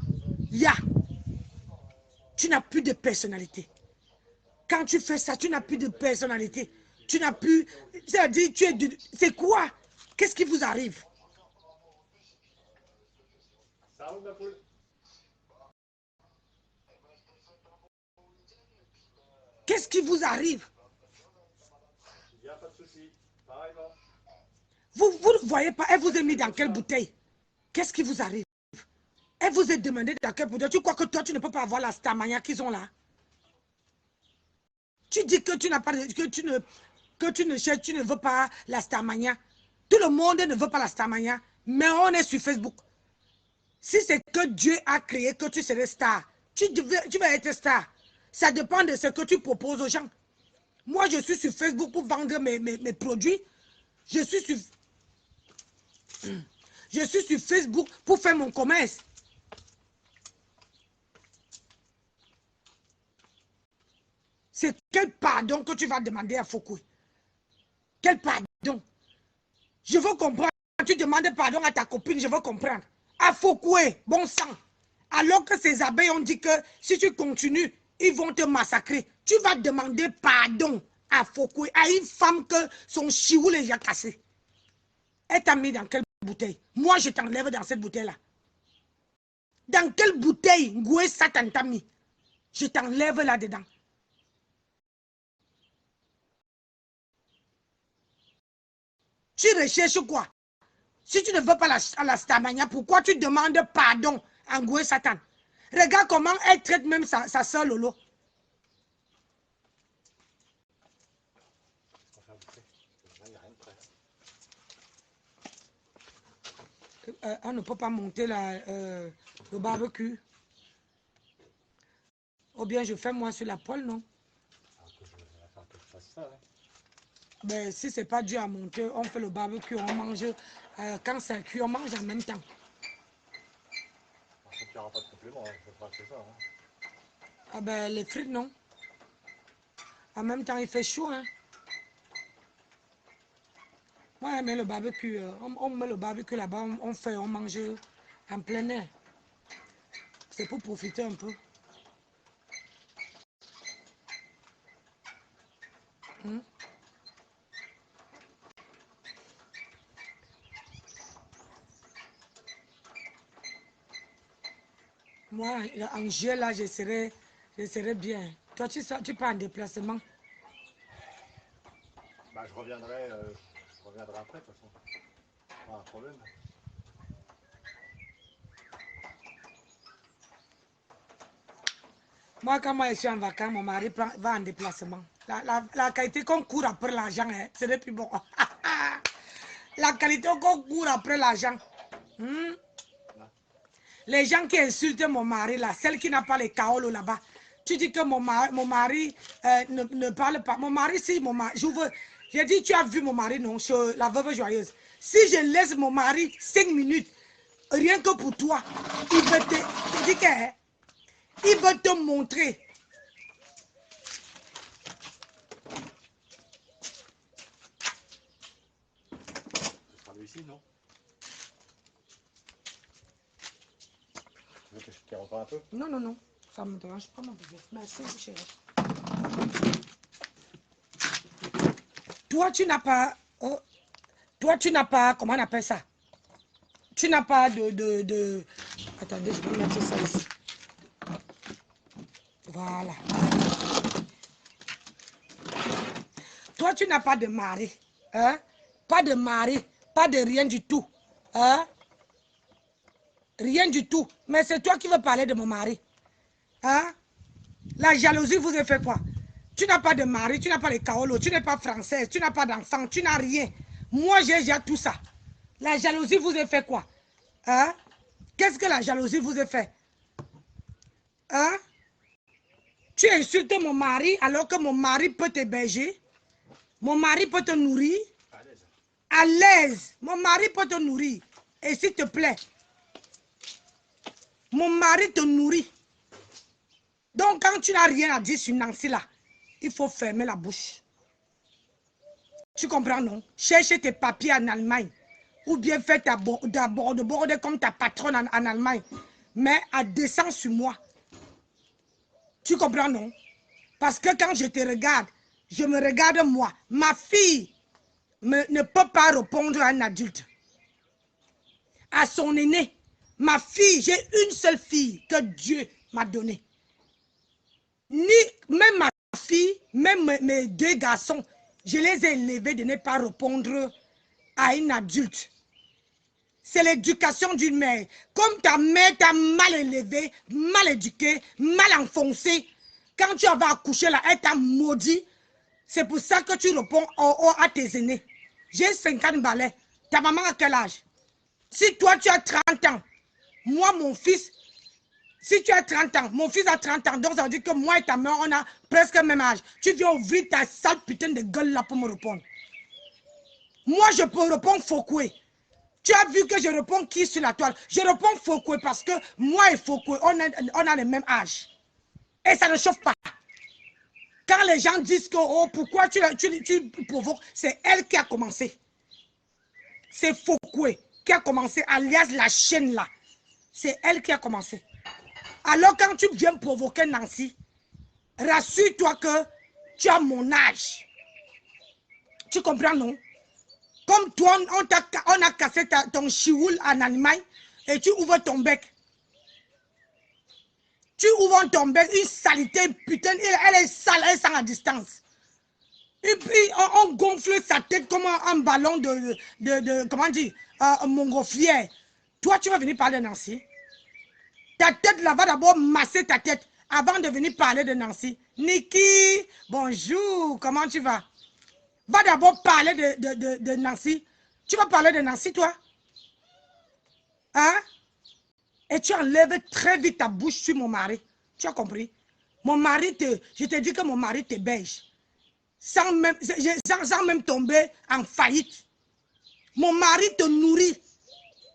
ya! Tu n'as plus de personnalité. Quand tu fais ça, tu n'as plus de personnalité. Tu n'as plus... C'est-à-dire, tu es... C'est quoi? Qu'est-ce qui vous arrive? Ça roule, ma poule. Qu'est-ce qui vous arrive? Il n'y a pas de souci. Pareillement. Vous ne voyez pas, elle vous a mis dans quelle bouteille? Qu'est-ce qui vous arrive? Elle vous a demandé dans quelle bouteille. Tu crois que toi, tu ne peux pas avoir la Starmania qu'ils ont là? Tu dis que tu n'as pas, que tu ne cherches, tu ne veux pas la Starmania. Tout le monde ne veut pas la Starmania, mais on est sur Facebook. Si c'est que Dieu a créé que tu serais star, tu vas être star. Ça dépend de ce que tu proposes aux gens. Moi, je suis sur Facebook pour vendre mes produits. Je suis sur Facebook pour faire mon commerce. C'est quel pardon que tu vas demander à Foucault? Quel pardon? Je veux comprendre. Tu demandes pardon à ta copine, je veux comprendre. À Foucault, bon sang. Alors que ces abeilles ont dit que si tu continues, ils vont te massacrer. Tu vas demander pardon à Foucault, à une femme que son chiou les a cassé. Elle t'a mis dans quelle bouteille? Moi, je t'enlève dans cette bouteille-là. Dans quelle bouteille Ngoué Satan t'a mis? Je t'enlève là-dedans. Tu recherches quoi? Si tu ne veux pas la Starmania, pourquoi tu demandes pardon à Ngoué Satan? Regarde comment elle traite même sa soeur Lolo. On ne peut pas monter le barbecue. Ou bien je fais moi sur la poêle, non? Ben, si c'est pas dur à monter, on fait le barbecue, on mange. Quand c'est cuit, on mange en même temps. Il n'y aura pas de complément, il faut pas que ça. Hein. Ah ben, les frites, non. En même temps, il fait chaud, hein. Moi, j'aime le barbecue. On met le barbecue là-bas, on mange en plein air. C'est pour profiter un peu. Moi, en juillet, là, je serai bien. Toi, tu pars en déplacement. Bah, je reviendrai après, de toute façon. Pas un problème. Moi, quand moi je suis en vacances, mon mari va en déplacement. La qualité qu'on court après l'argent, hein, ce n'est plus bon. La qualité qu'on court après l'argent. Les gens qui insultent mon mari, là, celle qui n'a pas les kaolos là-bas, tu dis que mon mari ne parle pas. Mon mari, si mon mari, j'ai dit, tu as vu mon mari, non, sur la veuve joyeuse. Si je laisse mon mari 5 minutes, rien que pour toi, il veut te dis que, il veut te montrer. Ce sera lui ici, non? Tu veux que je tire encore un peu? Non, non, non. Ça me dérange pas, mon bébé. Merci, chérie. Toi, tu n'as pas... Oh, toi, tu n'as pas... Comment on appelle ça? Tu n'as pas de... Attendez, je vais mettre ça ici. Voilà. Toi, tu n'as pas de mari. Hein? Pas de mari. Pas de rien du tout. Hein? Rien du tout. Mais c'est toi qui veux parler de mon mari. Hein? La jalousie vous a fait quoi? Tu n'as pas de mari, tu n'as pas les kaolos, tu n'es pas française, tu n'as pas d'enfant, tu n'as rien. Moi, j'ai déjà tout ça. La jalousie vous a fait quoi? Hein? Qu'est-ce que la jalousie vous a fait? Hein? Tu insultes mon mari alors que mon mari peut t'héberger. Mon mari peut te nourrir. À l'aise. Mon mari peut te nourrir. Et s'il te plaît, mon mari te nourrit. Donc, quand tu n'as rien à dire sur Nancy là, il faut fermer la bouche. Tu comprends, non? Cherche tes papiers en Allemagne. Ou bien fais de comme ta patronne en Allemagne. Mais à descendre sur moi. Tu comprends, non? Parce que quand je te regarde, Je me regarde moi. Ma fille ne peut pas répondre à un adulte. À son aîné. Ma fille, j'ai une seule fille que Dieu m'a donnée. Même ma fille, même mes deux garçons, je les ai élevés de ne pas répondre à une adulte. C'est l'éducation d'une mère. Comme ta mère t'a mal élevé, mal éduqué, mal enfoncé, quand tu avais accouché là, elle t'a maudit. C'est pour ça que tu réponds à tes aînés. J'ai 50 balais. Ta maman a quel âge? Si toi tu as 30 ans, moi mon fils, si tu as 30 ans, mon fils a 30 ans, donc ça veut dire que moi et ta mère, on a presque le même âge. Tu viens ouvrir ta sale putain de gueule là pour me répondre. Moi je peux répondre Fokoué. Tu as vu que je réponds qui sur la toile? Je réponds Fokoué parce que moi et Fokoué, on a le même âge. Et ça ne chauffe pas. Quand les gens disent que, oh, pourquoi tu provoques, c'est elle qui a commencé. C'est Fokoué qui a commencé, alias la chaîne là. C'est elle qui a commencé. Alors quand tu viens provoquer Nancy, rassure-toi que tu as mon âge. Tu comprends, non? Comme toi, on a cassé ton chioul en Allemagne et tu ouvres ton bec. Tu ouvres ton bec, une saleté, putain, elle est sale, elle sent à distance. Et puis, on gonfle sa tête comme un ballon comment dire, montgolfière. Toi, tu vas venir parler de Nancy. Ta tête là va d'abord masser ta tête avant de venir parler de Nancy. Niki, bonjour, comment tu vas? Va d'abord parler de Nancy. Tu vas parler de Nancy, toi? Hein? Et tu enlèves très vite ta bouche sur mon mari. Tu as compris? Mon mari je te dis que mon mari te beige. Sans même tomber en faillite. Mon mari te nourrit.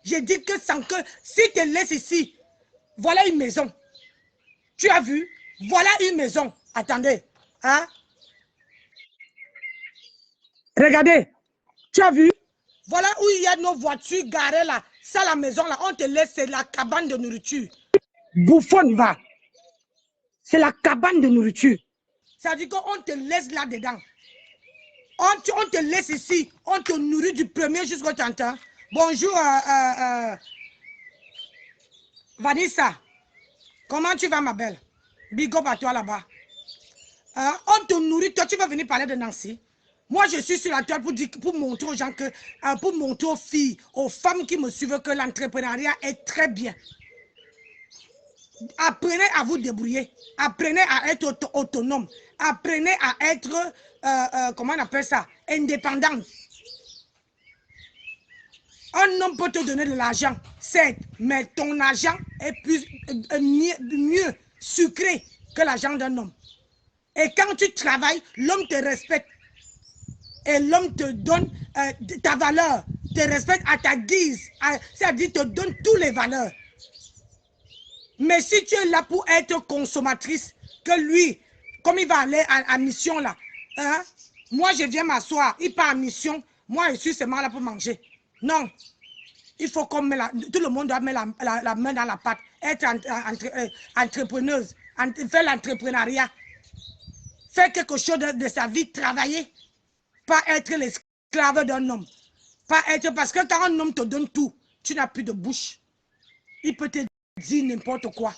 Je dis que sans que, si tu te laisses ici, voilà une maison. Tu as vu? Voilà une maison. Attendez. Hein? Regardez. Tu as vu? Voilà où il y a nos voitures garées là. Ça, la maison là, on te laisse, c'est la cabane de nourriture. Bouffonne va. C'est la cabane de nourriture. Ça veut dire qu'on te laisse là-dedans. On te laisse ici. On te nourrit du premier jusqu'au 30. Bonjour, Vanessa. Comment tu vas, ma belle? Big up à toi là-bas. On te nourrit. Toi, tu vas venir parler de Nancy. Moi, je suis sur la toile pour montrer aux gens que, pour montrer aux filles, aux femmes qui me suivent que l'entrepreneuriat est très bien. Apprenez à vous débrouiller. Apprenez à être autonome. Apprenez à être, comment on appelle ça, indépendant. Un homme peut te donner de l'argent, certes, mais ton argent est mieux sucré que l'argent d'un homme. Et quand tu travailles, l'homme te respecte. Et l'homme te donne ta valeur, te respecte à ta guise, c'est-à-dire te donne toutes les valeurs. Mais si tu es là pour être consommatrice, que lui, comme il va aller en mission là, hein, moi je viens m'asseoir, il part en mission, moi je suis seulement là pour manger. Non, il faut qu'on met tout le monde doit mettre la main dans la pâte, être entrepreneuse, faire l'entrepreneuriat, faire quelque chose de sa vie, travailler. Pas être l'esclave d'un homme. Pas être, parce que quand un homme te donne tout, tu n'as plus de bouche. Il peut te dire n'importe quoi.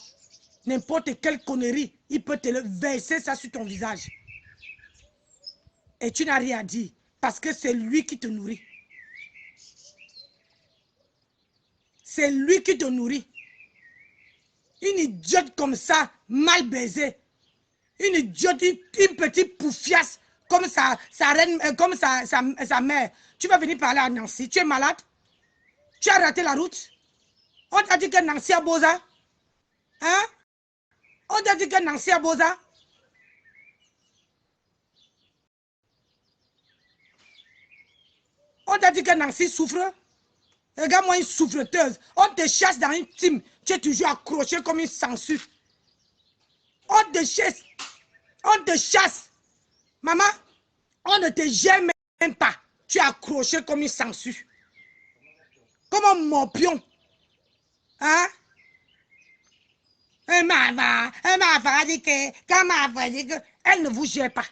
N'importe quelle connerie. Il peut te verser ça sur ton visage. Et tu n'as rien à dire. Parce que c'est lui qui te nourrit. C'est lui qui te nourrit. Une idiote comme ça, mal baisée. Une idiote, une petite pouffiasse. Comme sa reine, comme sa mère. Tu vas venir parler à Nancy. Tu es malade? Tu as raté la route? On t'a dit que Nancy a Boza? Hein? On t'a dit que Nancy a Boza? On t'a dit que Nancy souffre? Regarde-moi une souffreteuse. On te chasse dans une team. Tu es toujours accroché comme une sangsue. On te chasse. On te chasse. Maman, on ne te gère même pas. Tu es accroché comme une sangsue. Comme un morpion. Hein? Elle ne vous gère pas.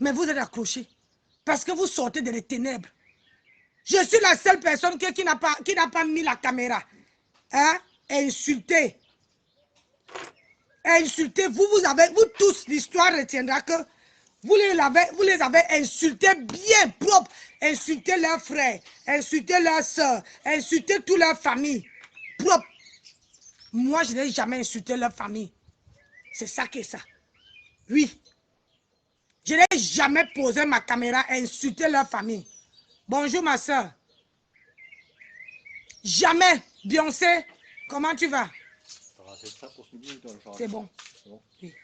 Mais vous êtes accrochés. Parce que vous sortez des ténèbres. Je suis la seule personne qui n'a pas mis la caméra. Hein? Et insulté. Insulté. Vous tous, l'histoire retiendra que vous les avez insultés bien propre. Insulté leurs frères, insulté leurs soeurs, insulté toute leur famille. Propre. Moi, je n'ai jamais insulté leur famille. C'est ça qui est ça. Oui. Je n'ai jamais posé ma caméra et insulté leur famille. Bonjour ma soeur. Jamais. Beyoncé, comment tu vas? C'est bon. Oui.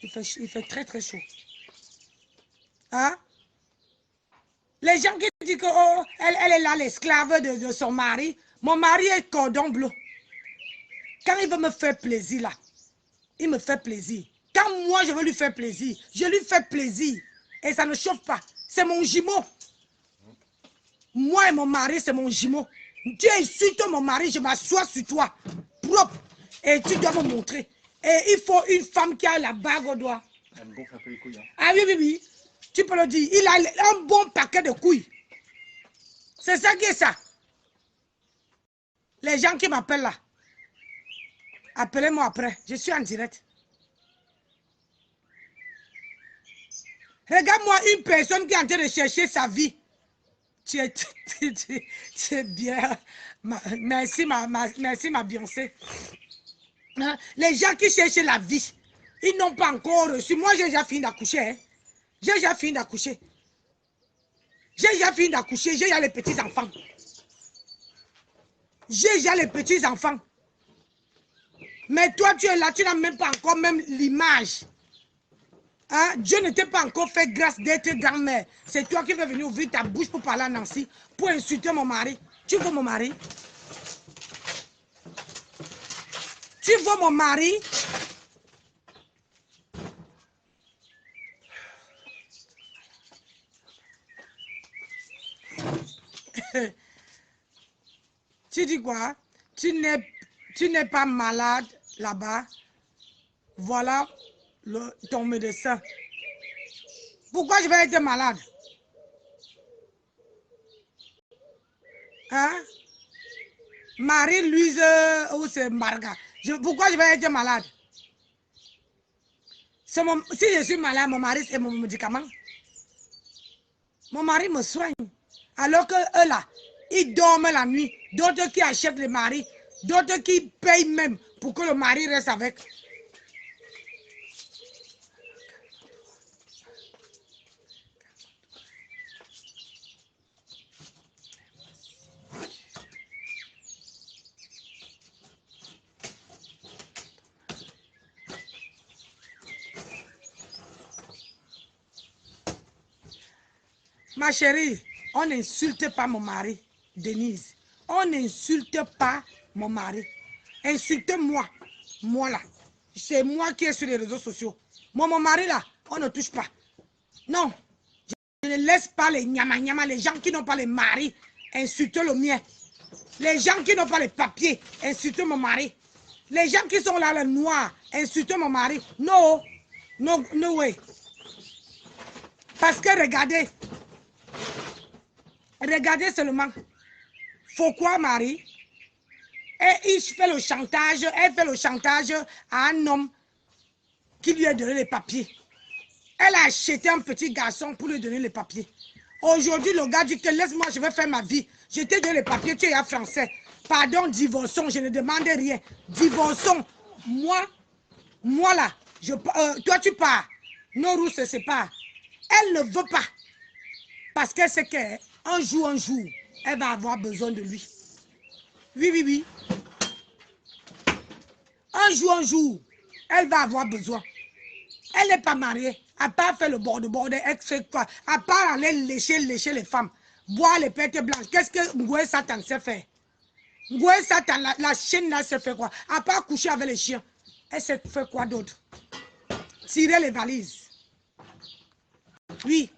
Il fait très très chaud. Hein? Les gens qui disent que oh, elle est là, l'esclave de son mari. Mon mari est cordon bleu. Quand il veut me faire plaisir là, il me fait plaisir. Quand moi je veux lui faire plaisir, je lui fais plaisir. Et ça ne chauffe pas. C'est mon jumeau. Moi et mon mari, c'est mon jumeau. Tu insultes mon mari, je m'assois sur toi. Propre. Et tu dois me montrer. Et il faut une femme qui a la bague au doigt. Elle me gonfle un peu les couilles. Hein. Ah oui, oui, oui. Tu peux le dire. Il a un bon paquet de couilles. C'est ça qui est ça. Les gens qui m'appellent là. Appelez-moi après. Je suis en direct. Regarde-moi une personne qui est en train de chercher sa vie. Tu es bien. Merci, merci, ma Beyoncé. Hein? Les gens qui cherchent la vie, ils n'ont pas encore reçu. Moi, j'ai déjà fini d'accoucher. Hein? J'ai déjà fini d'accoucher. J'ai déjà fini d'accoucher. J'ai déjà les petits-enfants. J'ai déjà les petits-enfants. Mais toi, tu es là, tu n'as même pas encore même l'image. Hein? Dieu ne t'a pas encore fait grâce d'être grand-mère. C'est toi qui veux venir ouvrir ta bouche pour parler à Nancy, pour insulter mon mari. Tu veux mon mari? Tu veux mon mari? Tu dis quoi? Tu n'es pas malade là-bas. Voilà ton médecin. Pourquoi je vais être malade? Hein? Marie-Louise ou c'est Marga? Pourquoi je vais être malade? Si je suis malade, mon mari, c'est mon médicament. Mon mari me soigne. Alors que eux là, ils dorment la nuit. D'autres qui achètent le mari. D'autres qui payent même pour que le mari reste avec. Ma chérie, on n'insulte pas mon mari, Denise. On n'insulte pas mon mari. Insulte-moi. Moi là. C'est moi qui est sur les réseaux sociaux. Moi, mon mari là, on ne touche pas. Non. Je ne laisse pas les nyama-nyama, les gens qui n'ont pas les maris, insulter le mien. Les gens qui n'ont pas les papiers, insulter mon mari. Les gens qui sont là, le noir, insulter mon mari. Non. No, no way. Parce que regardez. Regardez seulement. Pourquoi Marie? Et il fait le chantage, elle fait le chantage à un homme qui lui a donné les papiers. Elle a acheté un petit garçon pour lui donner les papiers. Aujourd'hui, le gars dit que laisse-moi, je vais faire ma vie. Je t'ai donné les papiers, tu es un français. Pardon, divorçons, je ne demande rien. Divorçons. Moi là, toi tu pars. Nos roues se séparent. Elle ne veut pas. Parce qu'elle sait qu'un jour, elle va avoir besoin de lui. Oui, oui, oui. Un jour, elle va avoir besoin. Elle n'est pas mariée. À part faire le bordel, elle fait quoi? À part aller lécher les femmes. Boire les pêtes blanches. Qu'est-ce que Ngoué Satan sait faire? Ngoué Satan, la chienne là, sait faire quoi? À part coucher avec les chiens. Elle sait faire quoi d'autre? Tirer les valises. Oui.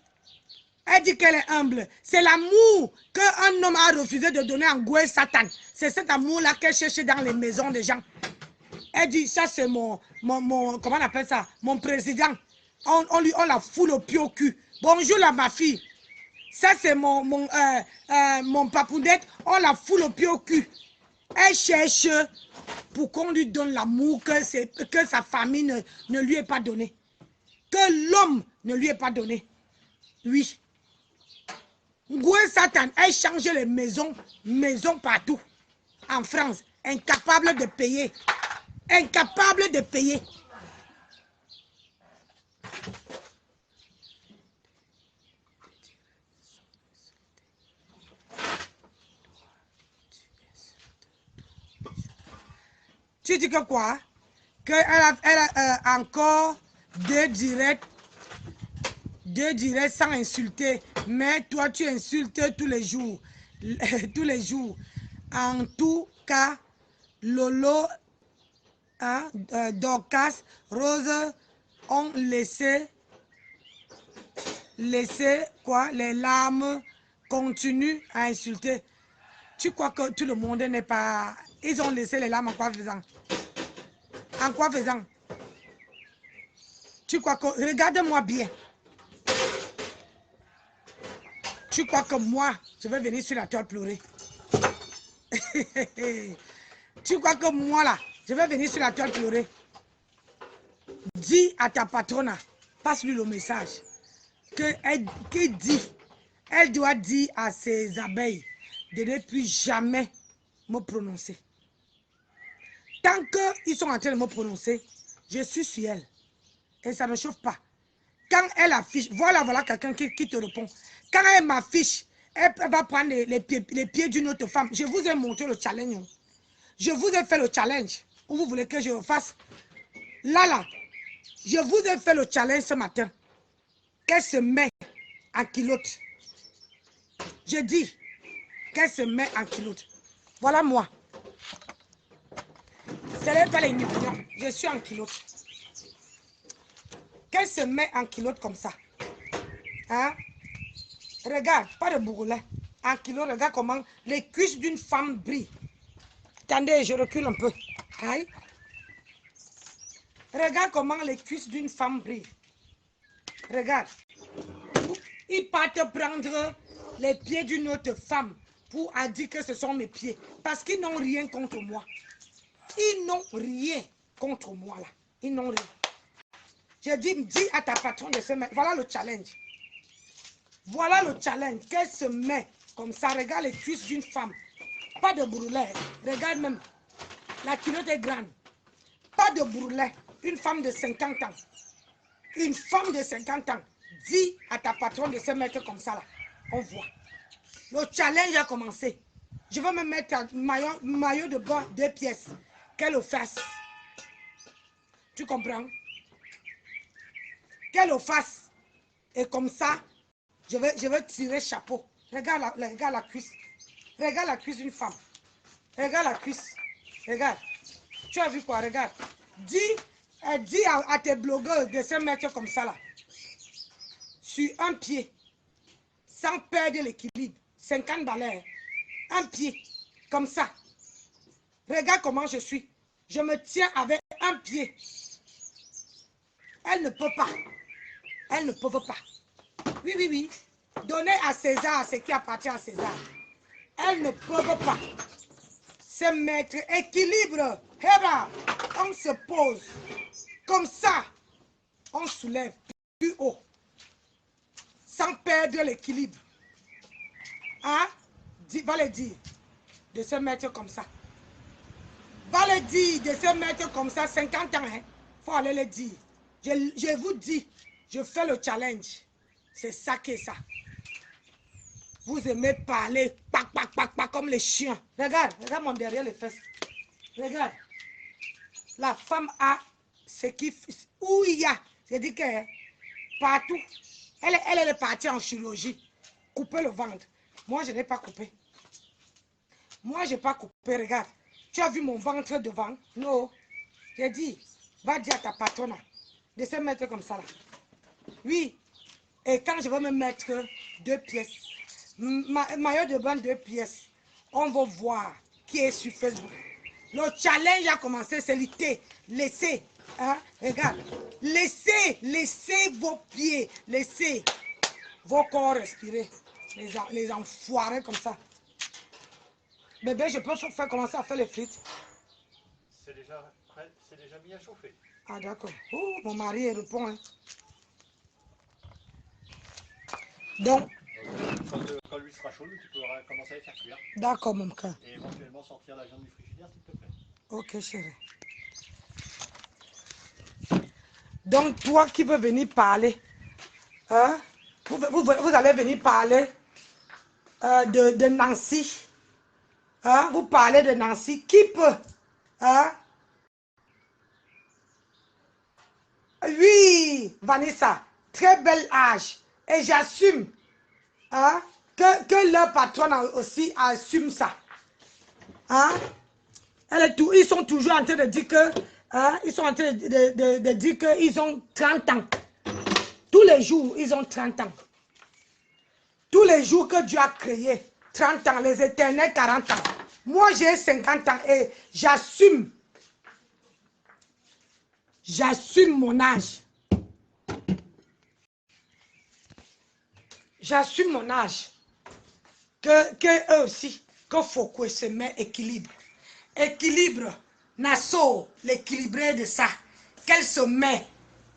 Elle dit qu'elle est humble. C'est l'amour qu'un homme a refusé de donner à Ngoué Satan. C'est cet amour-là qu'elle cherche dans les maisons des gens. Elle dit, ça c'est mon comment on appelle ça? Mon président. on la foule au pied au cul. Bonjour là, ma fille. Ça, c'est mon papounette. On la foule au pied au cul. Elle cherche pour qu'on lui donne l'amour que sa famille ne lui ait pas donné. Que l'homme ne lui ait pas donné. Oui. Ngoué Satan, elle change les maisons partout. En France. Incapable de payer. Incapable de payer. Tu dis que quoi? Qu'elle a encore deux directs sans insulter. Mais toi, tu insultes tous les jours. Tous les jours. En tout cas, Lolo, hein, Dorcas, Rose ont laissé quoi? Les larmes continuent à insulter. Tu crois que tout le monde n'est pas... Ils ont laissé les larmes en quoi faisant? En quoi faisant? Tu crois que... Regarde-moi bien. Tu crois que moi, je vais venir sur la toile pleurer? Tu crois que moi, là, je vais venir sur la toile pleurer? Dis à ta patronne, passe-lui le message. Elle doit dire à ses abeilles de ne plus jamais me prononcer. Tant qu'ils sont en train de me prononcer, je suis sur elle. Et ça ne me chauffe pas. Quand elle affiche, voilà quelqu'un qui te répond. Quand elle m'affiche, elle va prendre les pieds d'une autre femme. Je vous ai montré le challenge. Je vous ai fait le challenge. Où vous voulez que je le fasse? Là, je vous ai fait le challenge ce matin. Qu'elle se met en culotte. Je dis qu'elle se met en culotte. Voilà moi. Ce n'est pas les nippons. Je suis en culotte. Qu'elle se met en culotte comme ça. Hein? Regarde, pas de bourrelet. En culotte, regarde comment les cuisses d'une femme brillent. Attendez, je recule un peu. Aïe. Regarde comment les cuisses d'une femme brillent. Regarde. Ils partent prendre les pieds d'une autre femme pour dire que ce sont mes pieds. Parce qu'ils n'ont rien contre moi. Ils n'ont rien contre moi là. Ils n'ont rien. Je dis à ta patronne de se mettre. Voilà le challenge. Voilà le challenge. Qu'elle se met comme ça. Regarde les cuisses d'une femme. Pas de bourrelet. Regarde même. La culotte est grande. Pas de bourrelet. Une femme de 50 ans. Une femme de 50 ans. Dis à ta patronne de se mettre comme ça là. On voit. Le challenge a commencé. Je vais me mettre un maillot de bain 2 pièces. Qu'elle le fasse. Tu comprends? Qu'elle le fasse. Et comme ça, je vais tirer chapeau. Regarde la cuisse. Regarde la cuisse d'une femme. Regarde la cuisse. Regarde. Tu as vu quoi? Regarde. Dis à tes blogueurs de se mettre comme ça là. Sur un pied. Sans perdre l'équilibre. 50 balais. Un pied. Comme ça. Regarde comment je suis. Je me tiens avec un pied. Elle ne peut pas. Elle ne peut pas. Oui, oui, oui. Donnez à César ce qui appartient à César. Elle ne peut pas se mettre équilibre. Héba, on se pose. Comme ça, on soulève plus haut. Sans perdre l'équilibre. Hein? Va le dire. De se mettre comme ça. Va le dire de se mettre comme ça. 50 ans, hein? Faut aller le dire. Je vous dis, je fais le challenge. C'est ça qui est ça. Vous aimez parler, pac, pac, pac, pac, comme les chiens. Regarde mon derrière les fesses. Regarde. La femme a ce qui... Où il y a. Je dis que partout. Elle est partie en chirurgie. Couper le ventre. Moi, je n'ai pas coupé. Moi, je n'ai pas coupé. Regarde. Tu as vu mon ventre devant? Non. J'ai dit, va dire à ta patronne de se mettre comme ça là. Oui. Et quand je vais me mettre 2 pièces, maillot de bain 2 pièces, on va voir qui est sur Facebook. Le challenge a commencé, c'est l'été. Laissez. Hein? Regarde. Laissez vos pieds, laissez vos corps respirer. Les enfoirés comme ça. Bébé, je peux commencer à faire les frites. C'est déjà prêt, c'est déjà mis à chauffer. Ah d'accord. Oh, mon mari répond. Hein. Donc, Quand l'huile sera chaude, tu pourras commencer à les faire cuire. d'accord, mon cœur. Et éventuellement sortir la viande du frigidaire, s'il te plaît. Ok, chérie. Donc, toi qui veux venir parler, hein, vous allez venir parler de Nancy. Hein, vous parlez de Nancy. Qui peut? Hein? Oui, Vanessa, très bel âge. Et j'assume hein, que leur patronne aussi assume ça. Hein? Ils sont toujours en train de dire que ils sont en train de dire qu'ils ont 30 ans. Tous les jours, ils ont 30 ans. Tous les jours que Dieu a créé, 30 ans, les éternels 40 ans. Moi, j'ai 50 ans et j'assume. J'assume mon âge. J'assume mon âge. Que eux aussi, qu'il faut que se met équilibre. Équilibre, Nassau, l'équilibré de ça. Qu'elle se met,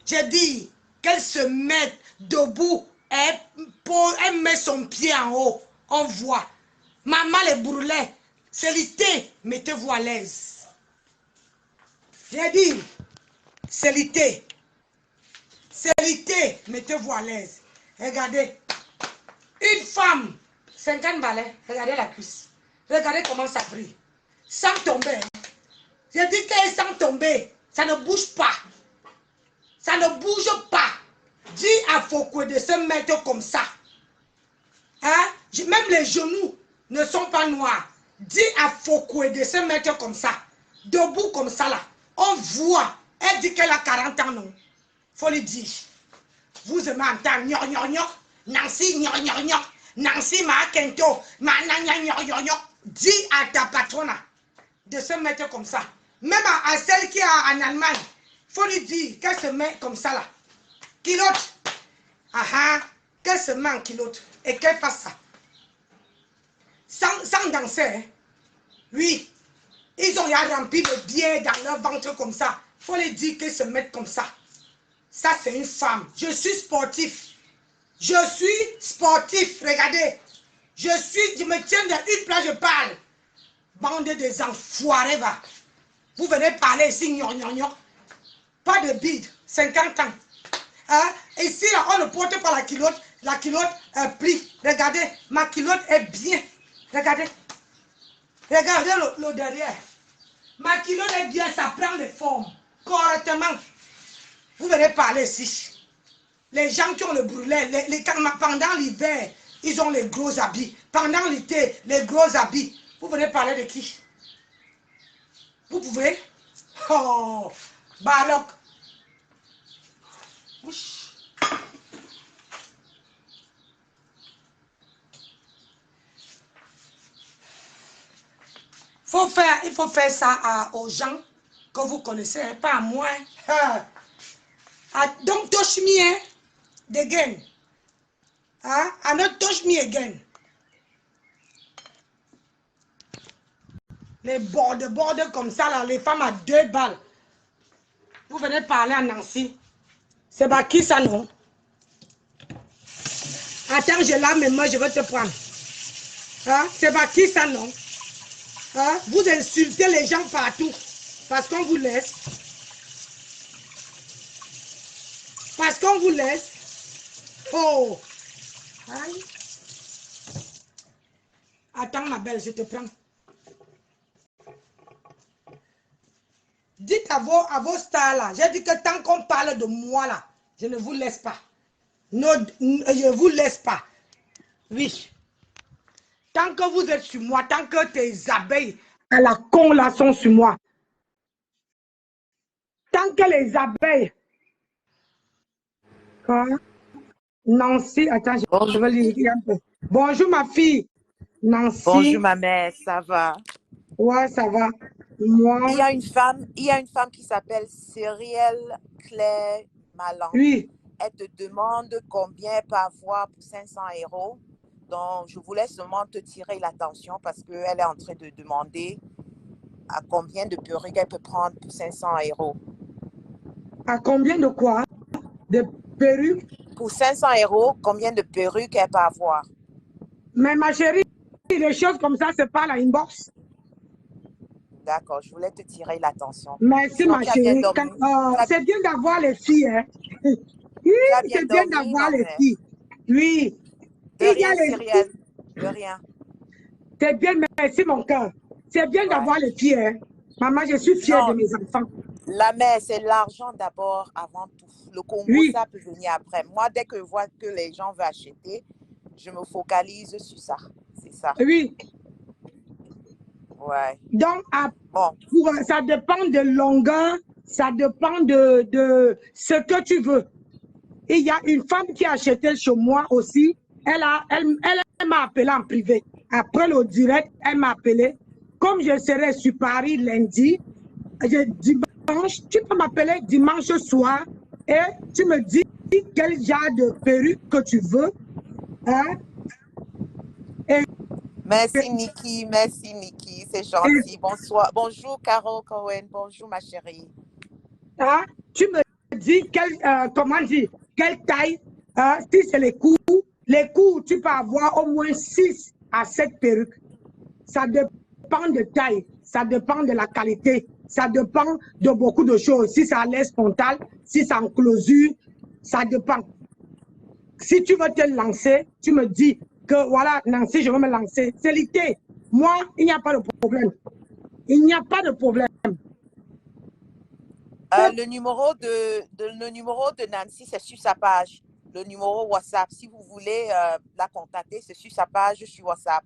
j'ai dit, qu'elle se mette debout, elle met son pied en haut, on voit. Maman les bourrelets, c'est l'été, mettez-vous à l'aise. J'ai dit, c'est l'été. C'est l'été, mettez-vous à l'aise. Regardez, une femme, 50 balais, regardez la cuisse. Regardez comment ça brille. Sans tomber. J'ai dit qu'elle sans tomber, ça ne bouge pas. Ça ne bouge pas. Dis à Foucault de se mettre comme ça. Hein? Même les genoux ne sont pas noirs. Dis à Foucault de se mettre comme ça. Debout comme ça là. On voit. Elle dit qu'elle a 40 ans, non? Faut lui dire. Vous aimez entendre gnon gnon gnon. Nancy gnon gnon gnon. Nancy ma kento. Ma gnon gnon gnon gnon. Dis à ta patronne de se mettre comme ça. Même à celle qui est en Allemagne, il faut lui dire qu'elle se met comme ça là. Kilote. Qu'elle se met en kilote et qu'elle fasse ça. Sans danser. Hein. Oui. Ils ont rempli le biais dans leur ventre comme ça. Il faut lui dire qu'elle se mette comme ça. Ça, c'est une femme. Je suis sportif. Je suis sportif. Regardez. Je me tiens dans une place, je parle. Bande des enfoirés, va. Vous venez parler ici, gnon, gnon, gnon. Pas de bide, 50 ans. Hein? Ici, là, on ne porte pas la culotte est plie. Regardez, ma culotte est bien. Regardez. Regardez le derrière. Ma culotte est bien, ça prend des formes. Correctement. Vous venez parler ici. Les gens qui ont le brûlé, pendant l'hiver, ils ont les gros habits. Pendant l'été, les gros habits. Vous venez parler de qui? Vous pouvez? Oh, Baroque. Il faut faire ça aux gens que vous connaissez, pas à moi. Don't touch me again. I not touch me again. Les bordes comme ça, là, les femmes à 2 balles. Vous venez parler à Nancy. C'est pas qui ça, non? Attends, je lave mes mains, je vais te prendre. C'est pas qui ça, non? Vous insultez les gens partout. Parce qu'on vous laisse. Parce qu'on vous laisse. Oh! Aïe. Attends, ma belle, je te prends. Dites à vos stars là, j'ai dit que tant qu'on parle de moi là, je ne vous laisse pas. Non, je ne vous laisse pas. Oui. Tant que vous êtes sur moi, tant que tes abeilles à la con là sont sur moi. Tant que les abeilles. Quoi? Nancy, attends, je vais lire un peu. Bonjour ma fille. Nancy. Bonjour ma mère, ça va? Ouais, ça va. Moi, Il y a une femme qui s'appelle Cyrielle Claire Malan. oui. Elle te demande combien elle peut avoir pour 500 euros. Donc, je voulais seulement te tirer l'attention parce qu'elle est en train de demander à combien de perruques elle peut prendre pour 500 euros. À combien de quoi? De perruques? Pour 500 euros, combien de perruques elle peut avoir? Mais ma chérie, les choses comme ça, c'est pas la inbox. D'accord, je voulais te tirer l'attention. Merci, Sinon, ma tu as bien chérie. dormi. C'est bien d'avoir les filles, hein. Oui, Tu as bien c'est bien dormi, d'avoir non, les mais- filles. Oui. De Il y a rien, les Cyrielle. De rien. C'est bien, merci mon cœur. C'est bien Ouais. d'avoir les filles, hein. Maman, je suis fière Non. de mes enfants. La mère, c'est l'argent d'abord avant tout. Le Congo, Oui. ça peut venir après. Moi, dès que je vois que les gens veulent acheter, je me focalise sur ça. C'est ça. Oui. Ouais. Donc, Bon. ça dépend de longueur, ça dépend de ce que tu veux. Il y a une femme qui a acheté chez moi aussi. Elle m'a appelé en privé. Après le direct, elle m'a appelé. Comme je serai sur Paris lundi, dimanche, tu peux m'appeler dimanche soir et tu me dis quel genre de perruque que tu veux. Hein? Merci, Niki. Merci, Niki. C'est gentil. Bonsoir. Bonjour, Caro Cohen. Bonjour, ma chérie. Hein? Tu me dis comment dire, quelle taille, si c'est les coups, tu peux avoir au moins 6 à 7 perruques. Ça dépend de taille, ça dépend de la qualité, ça dépend de beaucoup de choses. Si ça laisse frontal, si ça en closure, ça dépend. Si tu veux te lancer, tu me dis que voilà, Nancy, je veux me lancer. C'est l'idée. Moi, il n'y a pas de problème. Il n'y a pas de problème. Le numéro de Nancy, c'est sur sa page. Le numéro WhatsApp. Si vous voulez la contacter, c'est sur sa page sur WhatsApp.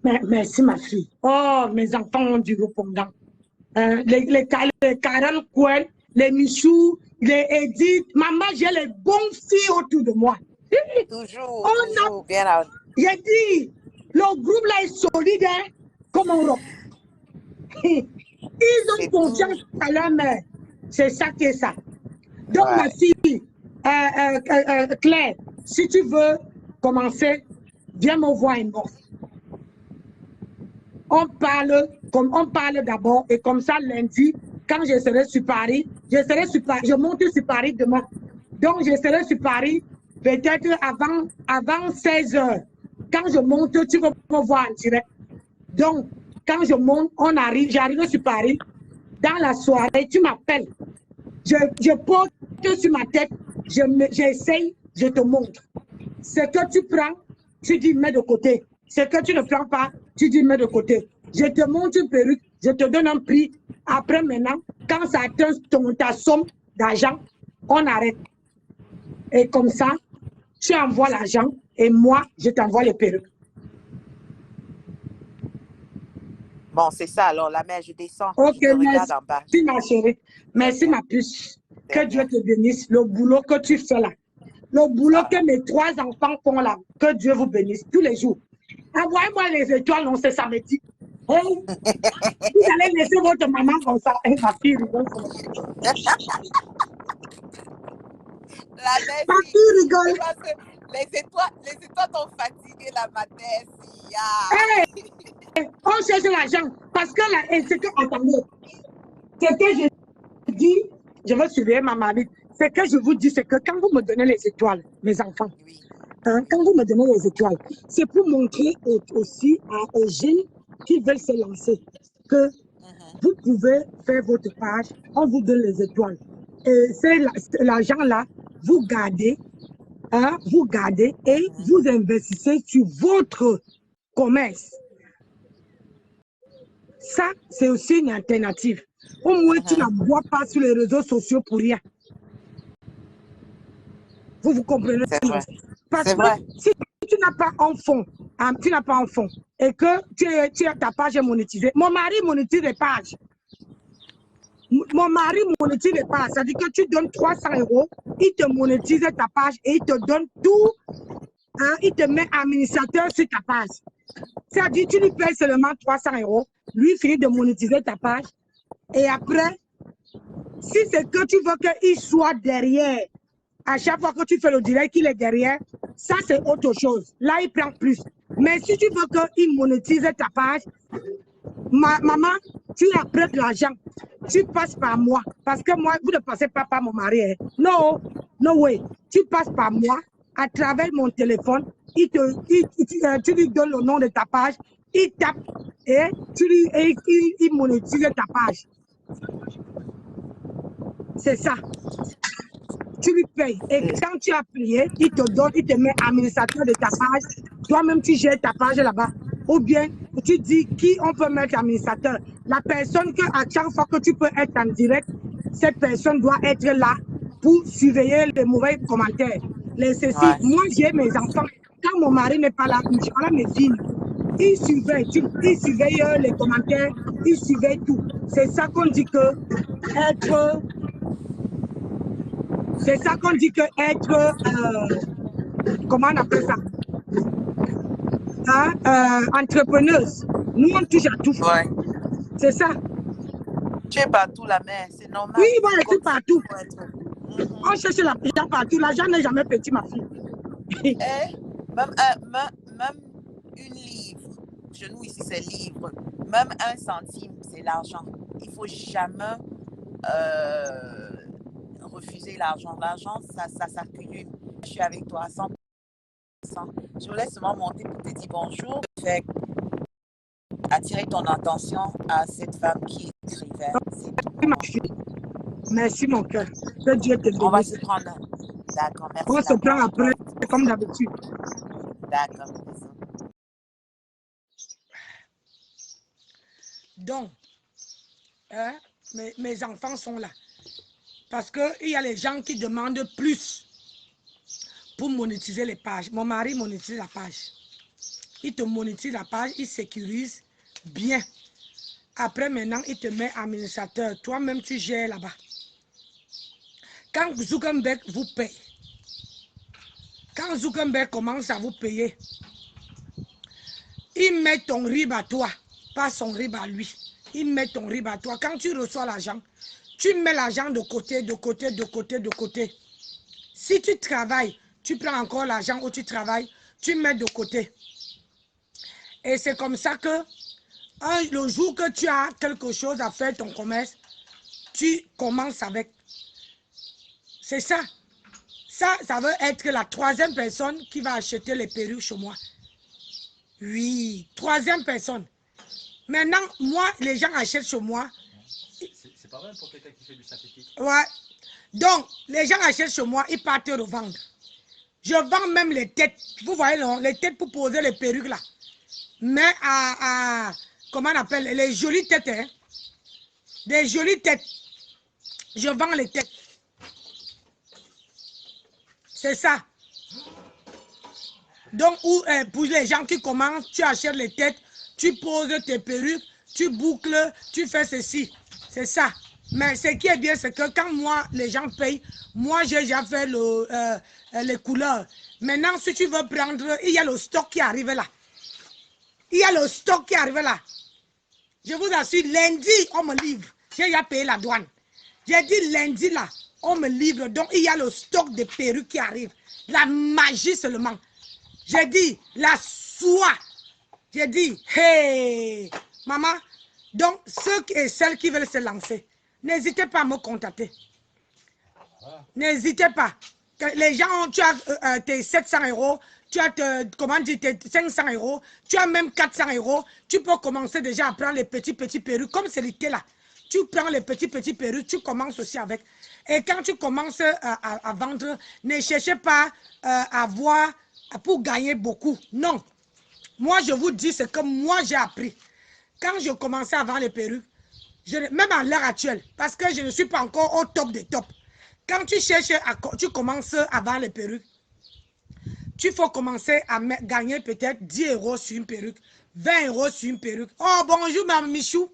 Merci, ma fille. Oh, mes enfants ont du répondant. Les Karen Cohen, les Michou, les Edith. Maman, j'ai les bonnes filles autour de moi. Toujours, bien là. J'ai dit, le groupe là est solide, hein, comme en Europe. Ils ont confiance à leur mère. C'est ça qui est ça. Donc, Ouais. ma fille, Claire, si tu veux commencer, viens me voir une bosse. On parle d'abord et comme ça, lundi, quand je serai sur Paris, je monte sur Paris demain. Donc, je serai sur Paris peut-être avant 16 h. Quand je monte, tu vas me voir en direct. Donc, quand je monte, j'arrive sur Paris. Dans la soirée, tu m'appelles. Je porte sur ma tête, j'essaye, je te montre. Ce que tu prends, tu dis mets de côté. Ce que tu ne prends pas, tu dis mets de côté. Je te montre une perruque, je te donne un prix. Après maintenant, quand ça atteint ta somme d'argent, on arrête. Et comme ça, tu envoies l'argent et moi, je t'envoie les perruques. Bon, c'est ça. Alors, la mère, je descends. Ok, Je te regarde en bas. merci ma chérie. Merci ma puce. Que Dieu te bénisse. Le boulot que tu fais là. Le boulot que mes 3 enfants font là. Que Dieu vous bénisse tous les jours. Envoyez-moi les étoiles, on sait samedi. Hey, vous allez laisser votre maman comme ça. Hey, ma fille rigole. La mère, Ma fille rigole. parce que les étoiles t'ont fatigué la matin. Hey, on cherche l'argent. Parce que là, c'est que, attendez, ce que je dis, je vais surveiller ma mamie. Ce que je vous dis, c'est que quand vous me donnez les étoiles, mes enfants, Oui. hein, quand vous me donnez les étoiles, c'est pour montrer aussi aux jeunes qui veulent se lancer que vous pouvez faire votre page, on vous donne les étoiles. Et c'est l'argent-là, vous gardez et vous investissez sur votre commerce. Ça, c'est aussi une alternative. Au moins, tu n'envoies pas sur les réseaux sociaux pour rien. Vous comprenez? C'est vrai. Parce que si tu n'as pas un fonds, et que tu as ta page monétisée, mon mari monétise les pages. Mon mari monétise les pages. Ça veut dire que tu donnes 300 €, il te monétise ta page et il te donne tout, hein, il te met administrateur sur ta page. C'est-à-dire, tu lui payes seulement 300 €, lui finit de monétiser ta page. Et après, si c'est que tu veux qu'il soit derrière, à chaque fois que tu fais le direct, qu'il est derrière, ça c'est autre chose. Là, il prend plus. Mais si tu veux qu'il monétise ta page, maman, tu apprêtes l'argent. Tu passes par moi. Parce que moi, vous ne passez pas par mon mari. Hein. Non, no way. Tu passes par moi à travers mon téléphone. Tu lui donnes le nom de ta page. Il tape et il monétise ta page. C'est ça. Tu lui payes. Et quand tu as payé, il te met administrateur de ta page. Toi-même, tu gères ta page là-bas. Ou bien, tu dis qui on peut mettre administrateur. La personne que à chaque fois que tu peux être en direct, cette personne doit être là pour surveiller les mauvais commentaires. Les ceci. Ouais. Moi, j'ai mes enfants. Quand mon mari n'est pas là, voilà mes filles. Il surveille les commentaires, il surveille tout. C'est ça qu'on dit que être... C'est ça qu'on dit que être... comment on appelle ça? Hein? Entrepreneuse. Nous, on touche à tout. Ouais. C'est ça. Tu es partout, la mère, c'est normal. Oui, moi, je suis partout. On cherche l'argent partout. L'argent n'est jamais petit, ma fille. Même une livre, chez nous ici, c'est livre. Même 1 centime, c'est l'argent. Il ne faut jamais refuser l'argent. L'argent, ça s'accumule. Je suis avec toi à 100%. Je voulais seulement monter pour te dire bonjour. Fait attirer ton attention à cette femme qui écrivait. Merci, mon cœur. Que Dieu te bénisse. On va se prendre. D'accord, merci. On se prend après, comme d'habitude. D'accord. Donc, hein, mes enfants sont là. Parce qu'il y a les gens qui demandent plus pour monétiser les pages. Mon mari monétise la page. Il te monétise la page, il sécurise bien. Après, maintenant, il te met administrateur. Toi-même, tu gères là-bas. Quand Zuckerberg vous paye, quand Zuckerberg commence à vous payer, il met ton RIB à toi, pas son RIB à lui. Il met ton RIB à toi. Quand tu reçois l'argent, tu mets l'argent de côté, de côté, de côté, de côté. Si tu travailles, tu prends encore l'argent où tu travailles, tu mets de côté. Et c'est comme ça que le jour que tu as quelque chose à faire, ton commerce, tu commences avec. C'est ça. Ça veut être la 3e personne qui va acheter les perruques chez moi. Oui, 3e personne. Maintenant, moi, les gens achètent chez moi. C'est pas mal pour quelqu'un qui fait du synthétique. Ouais. Donc, les gens achètent chez moi, ils partent revendre. Je vends même les têtes. Vous voyez, non, les têtes pour poser les perruques là. Mais comment on appelle, les jolies têtes, hein? Des jolies têtes. Je vends les têtes. C'est ça. Donc, pour les gens qui commencent, tu achètes les têtes, tu poses tes perruques, tu boucles, tu fais ceci. C'est ça. Mais ce qui est bien, c'est que quand moi, les gens payent, moi, j'ai déjà fait les couleurs. Maintenant, si tu veux prendre, il y a le stock qui arrive là. Il y a le stock qui arrive là. Je vous assure, lundi, on me livre. J'ai déjà payé la douane. J'ai dit lundi là, on me livre. Donc, il y a le stock de perruques qui arrive. La magie seulement. J'ai dit, la soie. J'ai dit, hey, maman. Donc, ceux et celles qui veulent se lancer, n'hésitez pas à me contacter. N'hésitez pas. Les gens, tu as tes 700 €, tu as tes 500 €, tu as même 400 €. Tu peux commencer déjà à prendre les petits perruques, comme celui-là là. Tu prends les petits perruques, tu commences aussi avec. Et quand tu commences à vendre, ne cherchez pas à voir pour gagner beaucoup. Non. Moi, je vous dis ce que moi j'ai appris. Quand je commençais à vendre les perruques, même à l'heure actuelle, parce que je ne suis pas encore au top des tops. Quand tu cherches, tu commences à vendre les perruques, tu faut commencer à gagner peut-être 10 € sur une perruque, 20 € sur une perruque. Oh, bonjour, Mme Michou.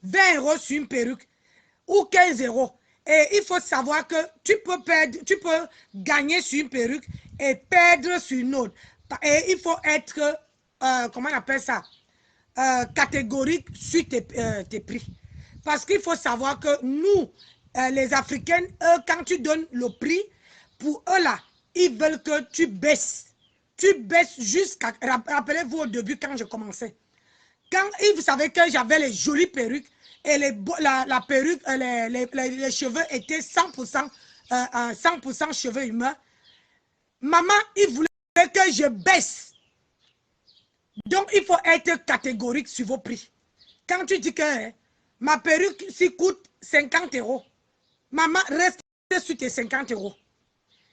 20 € sur une perruque ou 15 €. Et il faut savoir que tu peux gagner sur une perruque et perdre sur une autre. Et il faut être, comment on appelle ça? catégorique sur tes prix. Parce qu'il faut savoir que nous, les Africaines, eux, quand tu donnes le prix, pour eux là, ils veulent que tu baisses. Tu baisses jusqu'à... Rappelez-vous au début quand je commençais. Quand vous savez que j'avais les jolies perruques et la perruque, les cheveux étaient 100%, 100% cheveux humains, maman, il voulait que je baisse. Donc, il faut être catégorique sur vos prix. Quand tu dis que ma perruque, si coûte 50 €, maman, reste sur tes 50 €.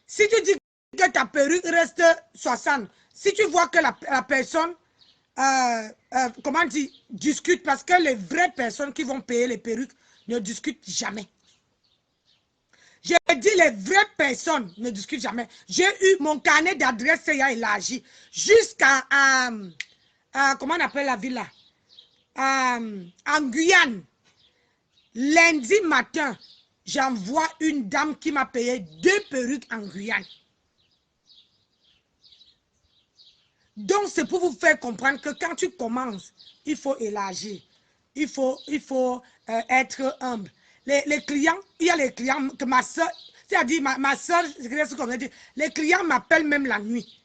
Si tu dis que ta perruque reste 60, si tu vois que la personne, comment dire, discute, parce que les vraies personnes qui vont payer les perruques ne discutent jamais. J'ai dit les vraies personnes ne discutent jamais. J'ai eu mon carnet d'adresse élargi jusqu'à, comment on appelle la ville là? En Guyane. Lundi matin, j'envoie une dame qui m'a payé 2 perruques en Guyane. Donc, c'est pour vous faire comprendre que quand tu commences, il faut élargir. Il faut être humble. Les clients, il y a les clients que ma soeur, c'est-à-dire ma soeur, les clients m'appellent même la nuit.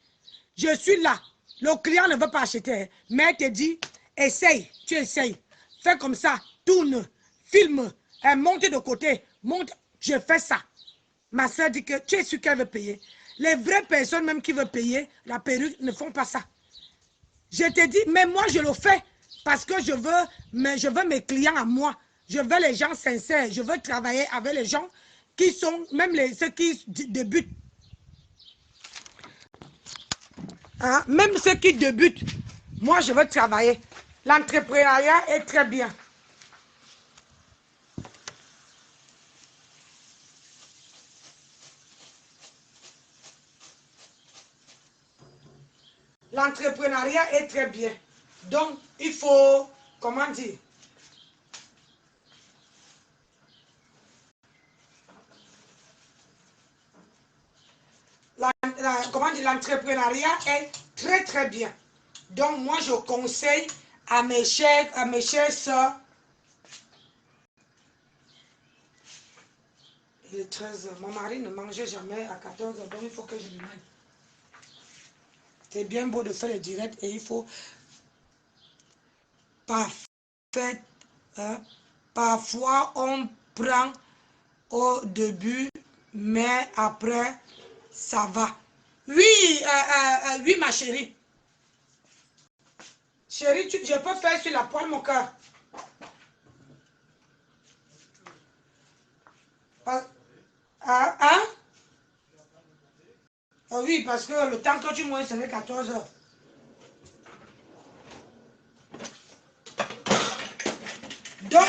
Je suis là. Le client ne veut pas acheter, mais elle te dit, essaye, tu essayes. Fais comme ça, tourne, filme, monte de côté, monte. Je fais ça. Ma soeur dit que tu es sûr qu'elle veut payer. Les vraies personnes même qui veulent payer la perruque ne font pas ça. Je te dis, mais moi je le fais parce que je veux mes clients à moi. Je veux les gens sincères. Je veux travailler avec les gens qui sont, même ceux qui débutent. Hein? Même ceux qui débutent, moi je veux travailler. L'entrepreneuriat est très bien. L'entrepreneuriat est très bien. Donc, il faut, comment dire, comment dire, l'entrepreneuriat est très très bien. Donc, moi, je conseille à mes chères soeurs. Il est 13 h. Mon mari ne mangeait jamais à 14 h, donc il faut que je lui mette. C'est bien beau de faire le direct et il faut parfois on prend au début, mais après, ça va. Oui, oui, ma chérie. Chérie, je peux faire sur la poêle, mon cœur. Hein? Oui, parce que le temps que tu manges, c'est 14 h. Donc,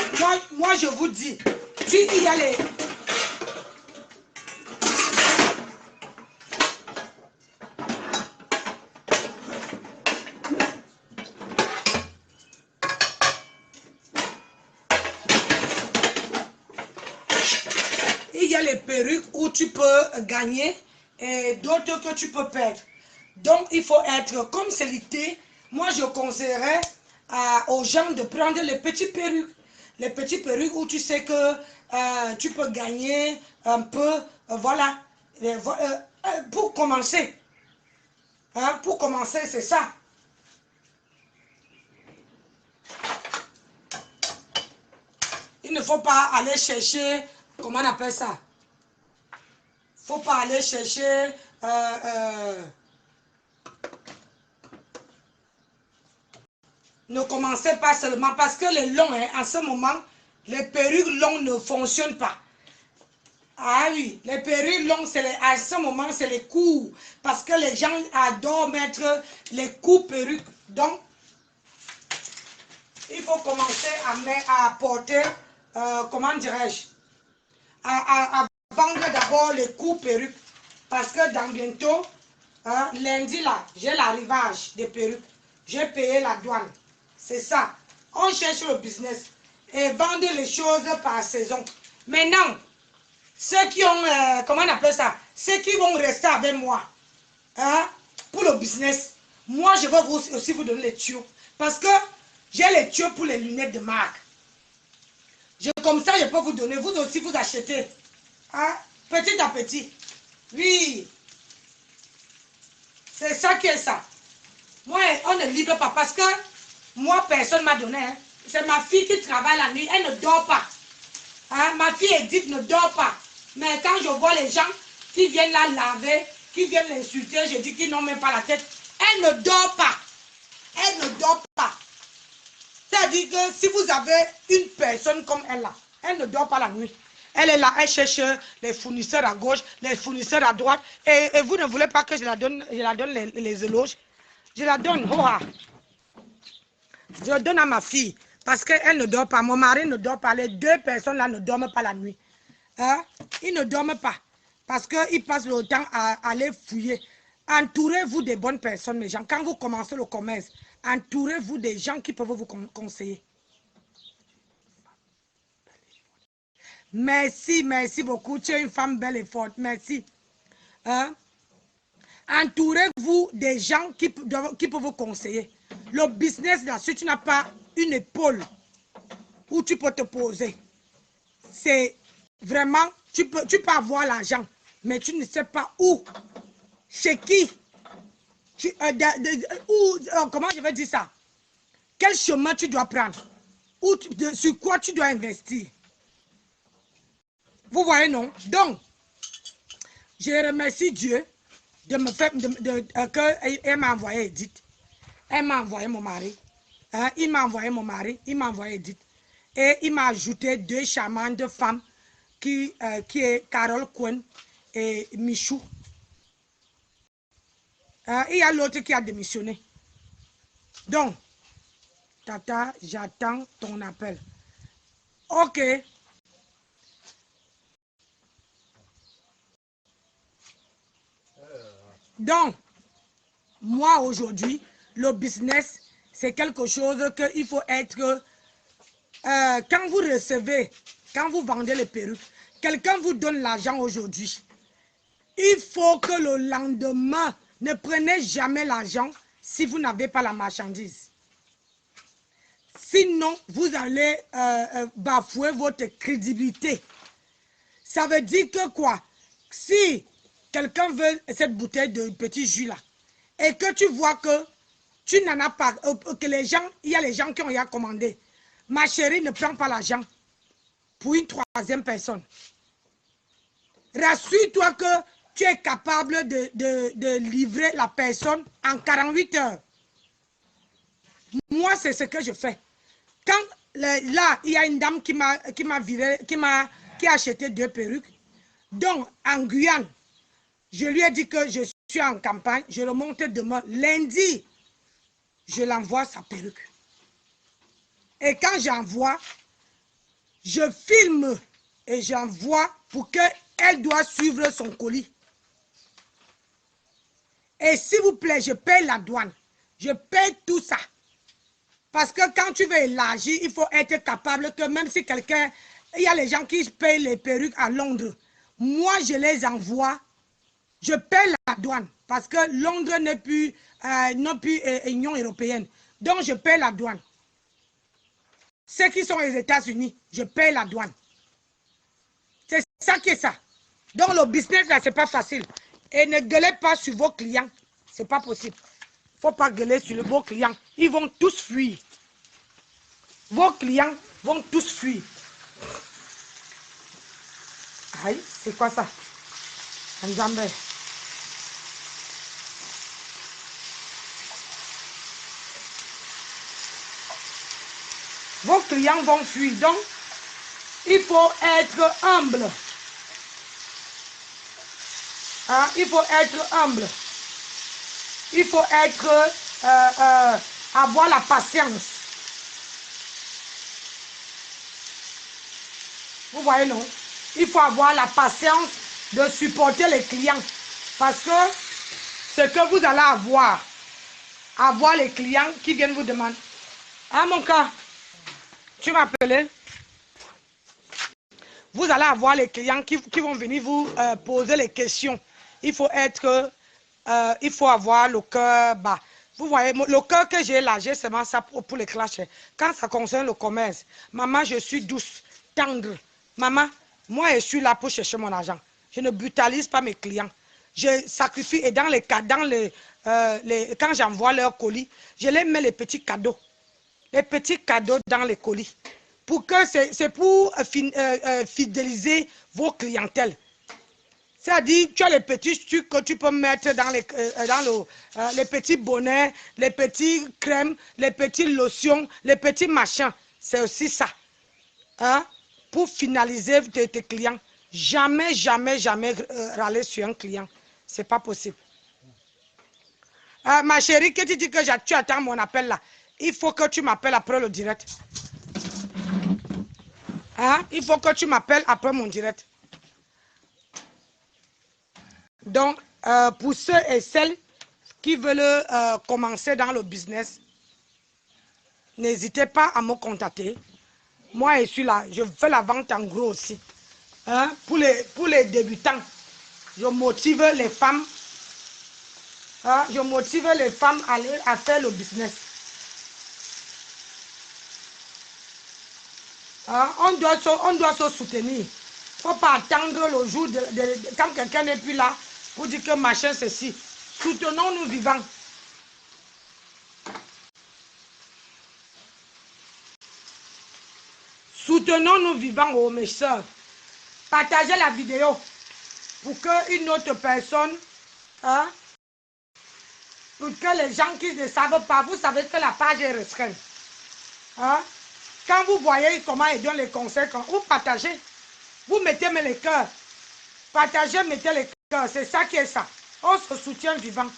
moi, je vous dis, il y a les... Il y a les perruques où tu peux gagner et d'autres que tu peux perdre. Donc, il faut être, comme c'est l'été, moi, je conseillerais aux gens de prendre les petites perruques. Les petites perruques où tu sais que tu peux gagner un peu, voilà. Pour commencer. Hein, pour commencer, c'est ça. Il ne faut pas aller chercher, comment on appelle ça? Il ne faut pas aller chercher... ne commencez pas seulement parce que les longs, hein, en ce moment, les perruques longues ne fonctionnent pas. Ah oui, les perruques longues, à ce moment, c'est les courts. Parce que les gens adorent mettre les courts perruques. Donc, il faut commencer à porter, comment dirais-je, à vendre d'abord les courts perruques. Parce que dans bientôt, lundi là, j'ai l'arrivage des perruques. J'ai payé la douane. C'est ça. On cherche le business et vendre les choses par saison. Maintenant, ceux qui ont, comment on appelle ça, ceux qui vont rester avec moi, hein, pour le business, moi je vais aussi vous donner les tuyaux. Parce que J'ai les tuyaux pour les lunettes de marque. Comme ça, je peux vous donner. Vous aussi, vous achetez. Hein? Petit à petit. Oui. C'est ça qui est ça. Moi, on ne livre pas parce que moi, personne ne m'a donné. Hein. C'est ma fille qui travaille la nuit. Elle ne dort pas. Hein? Ma fille Edith ne dort pas. Mais quand je vois les gens qui viennent la laver, qui viennent l'insulter, je dis qu'ils n'ont même pas la tête. Elle ne dort pas. Elle ne dort pas. C'est-à-dire que si vous avez une personne comme elle là, elle ne dort pas la nuit. Elle est là, elle cherche les fournisseurs à gauche, les fournisseurs à droite. Et vous ne voulez pas que je la donne les éloges. Je la donne. Je la donne à ma fille. Parce qu'elle ne dort pas. Mon mari ne dort pas. Les deux personnes là ne dorment pas la nuit. Hein? Ils ne dorment pas. Parce qu'ils passent le temps à aller fouiller. Entourez-vous des bonnes personnes, mes gens. Quand vous commencez le commerce, entourez-vous des gens qui peuvent vous conseiller. Merci, merci beaucoup. Tu es une femme belle et forte. Merci. Hein? Entourez-vous des gens qui peuvent vous conseiller. Le business, là, si tu n'as pas une épaule où tu peux te poser, c'est vraiment, tu peux avoir l'argent, mais tu ne sais pas où, chez qui, comment je vais dire ça, quel chemin tu dois prendre, sur quoi tu dois investir. Vous voyez, non? Donc, je remercie Dieu de me faire, qu'elle m'a envoyé Edith. Elle m'a envoyé mon mari. Hein? Il m'a envoyé mon mari. Il m'a envoyé Edith. Et il m'a ajouté deux charmantes femmes qui est Carole Cohen et Michou. Il y a l'autre qui a démissionné. Donc, Tata, j'attends ton appel. Ok. Donc, moi aujourd'hui, le business, c'est quelque chose qu'il faut être... quand vous recevez, quand vous vendez les perruques, quelqu'un vous donne l'argent aujourd'hui. Il faut que le lendemain, ne prenez jamais l'argent si vous n'avez pas la marchandise. Sinon, vous allez bafouer votre crédibilité. Ça veut dire que quoi? Si quelqu'un veut cette bouteille de petit jus là, et que tu vois que tu n'en as pas, que les gens, il y a les gens qui ont déjà commandé. Ma chérie, ne prends pas l'argent pour une troisième personne. Rassure-toi que tu es capable de livrer la personne en 48 heures. Moi, c'est ce que je fais. Quand là, il y a une dame qui a acheté 2 perruques. Donc, en Guyane, je lui ai dit que je suis en campagne, je le monte demain. Lundi, je l'envoie sa perruque. Et quand j'envoie, je filme et j'envoie pour qu'elle doit suivre son colis. Et s'il vous plaît, je paye la douane. Je paye tout ça. Parce que quand tu veux élargir, il faut être capable que même si quelqu'un... Il y a les gens qui payent les perruques à Londres. Moi, je les envoie. Je paye la douane. Parce que Londres n'est plus, Union européenne. Donc, je paye la douane. Ceux qui sont aux États-Unis, je paye la douane. C'est ça qui est ça. Donc, le business, là, ce n'est pas facile. Et ne gueulez pas sur vos clients. Ce n'est pas possible. Il ne faut pas gueuler sur vos clients. Ils vont tous fuir. Vos clients vont tous fuir. Aïe, c'est quoi ça? Un jambé. Vos clients vont fuir. Donc, il faut être humble. Hein? Il faut être humble. Il faut être... avoir la patience. Vous voyez, non? Il faut avoir la patience de supporter les clients. Parce que ce que vous allez avoir les clients qui viennent vous demander. Ah, mon cas, tu m'appelais? Vous allez avoir les clients qui vont venir vous poser les questions. Il faut avoir le cœur bas. Vous voyez, le cœur que j'ai là, j'ai seulement ça pour les clashs. Quand ça concerne le commerce, maman, je suis douce, tendre. Maman, moi, je suis là pour chercher mon argent. Je ne brutalise pas mes clients. Je sacrifie et dans les cas, quand j'envoie leurs colis, je les mets les petits cadeaux. Les petits cadeaux dans les colis. Pour que c'est pour fidéliser vos clientèles. C'est-à-dire, tu as les petits trucs que tu peux mettre dans les petits bonnets, les petits crèmes, les petits lotions, les petits machins. C'est aussi ça. Hein? Pour finaliser tes clients. Jamais, jamais, jamais râler sur un client. Ce n'est pas possible. Ma chérie, que tu dis que tu attends mon appel là. Il faut que tu m'appelles après le direct. Hein? Il faut que tu m'appelles après mon direct. Donc, pour ceux et celles qui veulent commencer dans le business, n'hésitez pas à me contacter. Moi, je suis là. Je fais la vente en gros aussi. Hein? Pour les débutants, je motive les femmes. Hein? Je motive les femmes à faire le business. Hein? On doit se soutenir. Il ne faut pas attendre le jour quand quelqu'un n'est plus là pour dire que machin ceci. Soutenons-nous vivants. Soutenons-nous vivants, oh mes soeurs. Partagez la vidéo pour qu'une autre personne, hein, pour que les gens qui ne savent pas, vous savez que la page est restreinte. Hein? Quand vous voyez comment ils donnent les conseils, quand vous partagez, vous mettez les cœurs. Partagez, mettez les cœurs. C'est ça qui est ça. On se soutient vivant.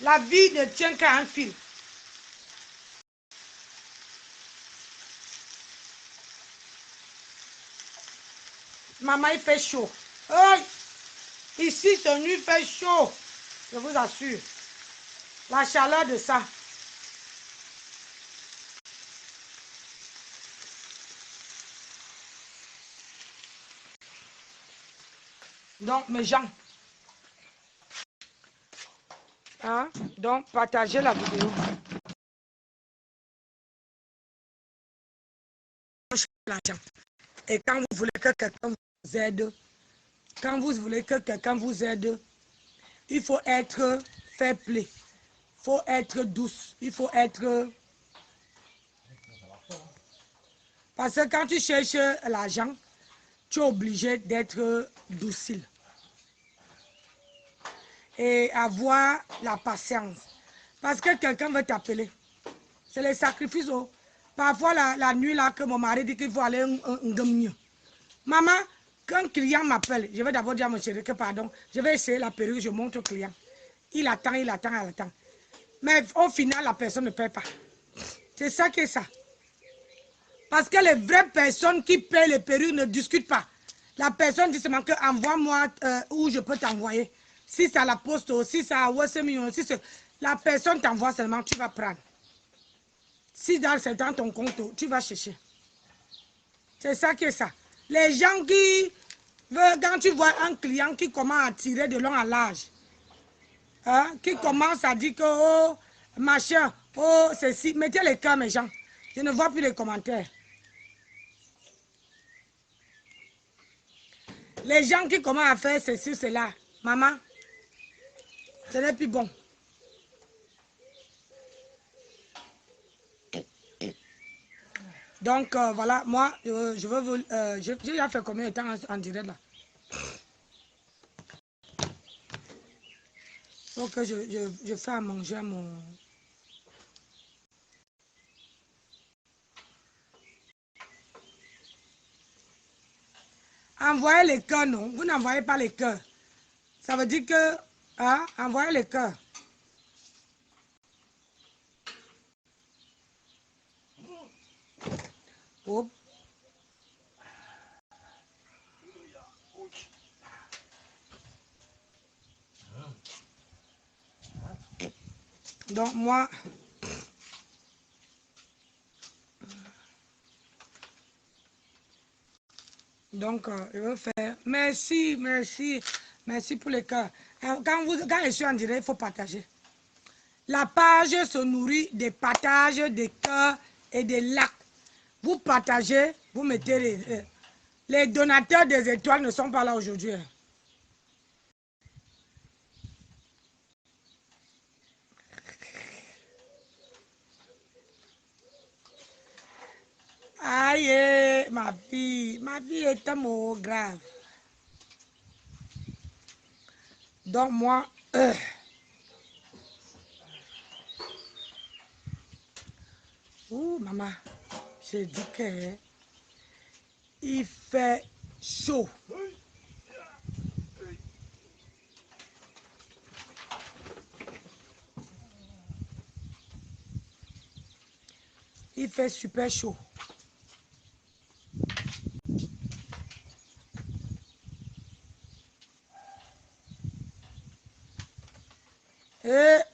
La vie ne tient qu'à un fil. Maman, il fait chaud. Oh, ici, ce nuit fait chaud. Je vous assure. La chaleur de ça. Donc, mes gens. Hein? Donc, partagez la vidéo. Et quand vous voulez que quelqu'un vous aide, il faut être fair play. Il faut être douce. Il faut être... Parce que quand tu cherches l'argent, tu es obligé d'être docile. Et avoir la patience. Parce que quelqu'un veut t'appeler. C'est les sacrifices. Oh. Parfois, la nuit, là, que mon mari dit qu'il faut aller mieux. Maman, quand un client m'appelle, je vais d'abord dire à mon chéri que pardon, je vais essayer la perruque, je montre au client. Il attend. Mais au final, la personne ne paie pas. C'est ça qui est ça. Parce que les vraies personnes qui paient les perruques ne discutent pas. La personne dit seulement que envoie-moi où je peux t'envoyer. Si c'est à la poste, si c'est à WhatsApp, si c'est... La personne t'envoie seulement, tu vas prendre. Si c'est dans ton compte, tu vas chercher. C'est ça qui est ça. Les gens qui veulent, quand tu vois un client qui commence à tirer de long à large, hein, qui commence à dire que, oh, machin, oh, ceci, mettez les cœurs, mes gens. Je ne vois plus les commentaires. Les gens qui commencent à faire ceci, cela, maman, ce n'est plus bon. Donc, voilà, moi, je veux vous... j'ai déjà fait combien de temps en direct, là? Il faut que je fasse à manger à mon... Envoyez les cœurs, non? Vous n'envoyez pas les cœurs. Ça veut dire que... Hein, envoyez les cœurs. Oh. Donc, moi... Donc, je veux faire... Merci pour les cœurs. Quand je suis en direct, il faut partager. La page se nourrit des partages, des cœurs et des likes. Vous partagez, vous mettez les donateurs des étoiles ne sont pas là aujourd'hui. Aïe, ma vie est un mot grave. Donc moi, maman, j'ai dit que il fait chaud. Il fait super chaud.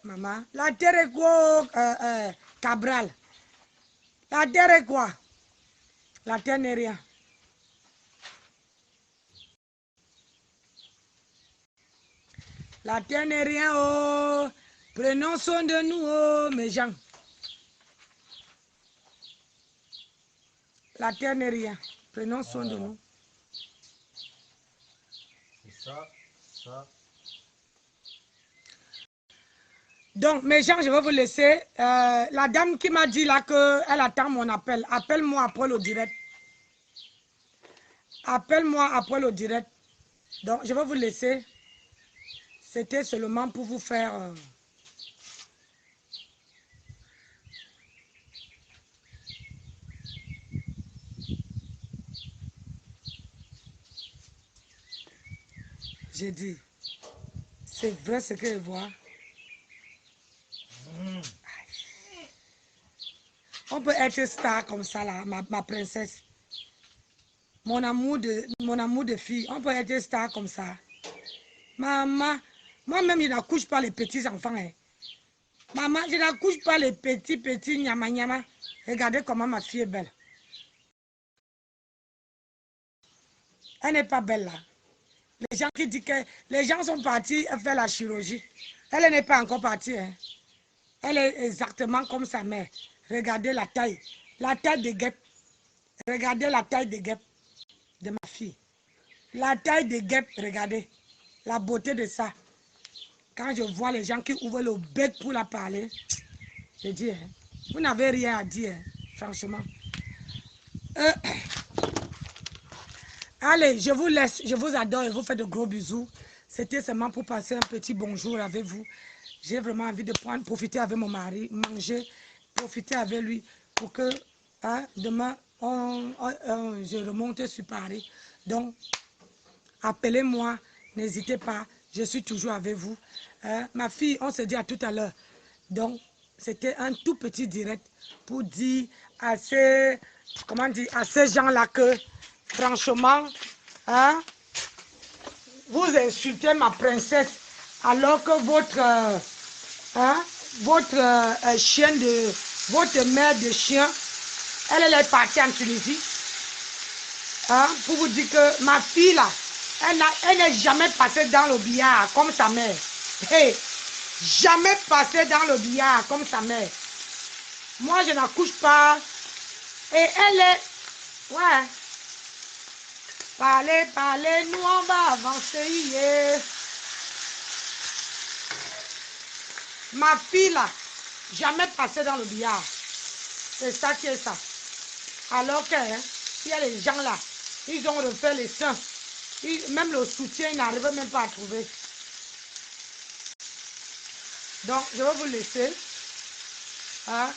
Maman, la terre est quoi, Cabral? La terre est quoi? La terre n'est rien. La terre n'est rien, oh. Prenons soin de nous, oh, mes gens. La terre n'est rien. Prenons soin de nous. Et ça. Donc, mes gens, je vais vous laisser. La dame qui m'a dit là qu'elle attend mon appel, appelle-moi après le direct. Appelle-moi après le direct. Donc, je vais vous laisser. C'était seulement pour vous faire... J'ai dit, c'est vrai ce que je vois. On peut être star comme ça, là, ma princesse. Mon amour de fille, on peut être star comme ça. Maman, moi-même, je n'accouche pas les petits enfants. Hein. Maman, je n'accouche pas les petits nyama nyama. Regardez comment ma fille est belle. Elle n'est pas belle là. Les gens qui disent que les gens sont partis faire la chirurgie. Elle n'est pas encore partie. Hein. Elle est exactement comme sa mère. Regardez la taille de guêpe. Regardez la taille de guêpe de ma fille. La taille de guêpe, regardez. La beauté de ça. Quand je vois les gens qui ouvrent le bec pour la parler, je dis, hein, vous n'avez rien à dire, hein, franchement. Allez, je vous laisse. Je vous adore et vous fais de gros bisous. C'était seulement pour passer un petit bonjour avec vous. J'ai vraiment envie de profiter avec mon mari, manger, profiter avec lui pour que demain, je remonte sur Paris. Donc, appelez-moi, n'hésitez pas, je suis toujours avec vous. Ma fille, on se dit à tout à l'heure. Donc, c'était un tout petit direct pour dire à ces, à ces gens-là que, franchement, hein, vous insultez ma princesse alors que votre chien votre mère de chien, elle est partie en Tunisie. Hein, pour vous dire que ma fille là, elle n'est jamais passée dans le billard comme sa mère. Hey, jamais passée dans le billard comme sa mère. Moi, je n'accouche pas. Et elle est... Ouais. Parlez, nous on va avancer. Yeah. Ma fille là, jamais passée dans le billard. C'est ça qui est ça. Alors que, hein, il y a les gens là, ils ont refait les seins. Même le soutien, ils n'arrivent même pas à trouver. Donc, je vais vous laisser.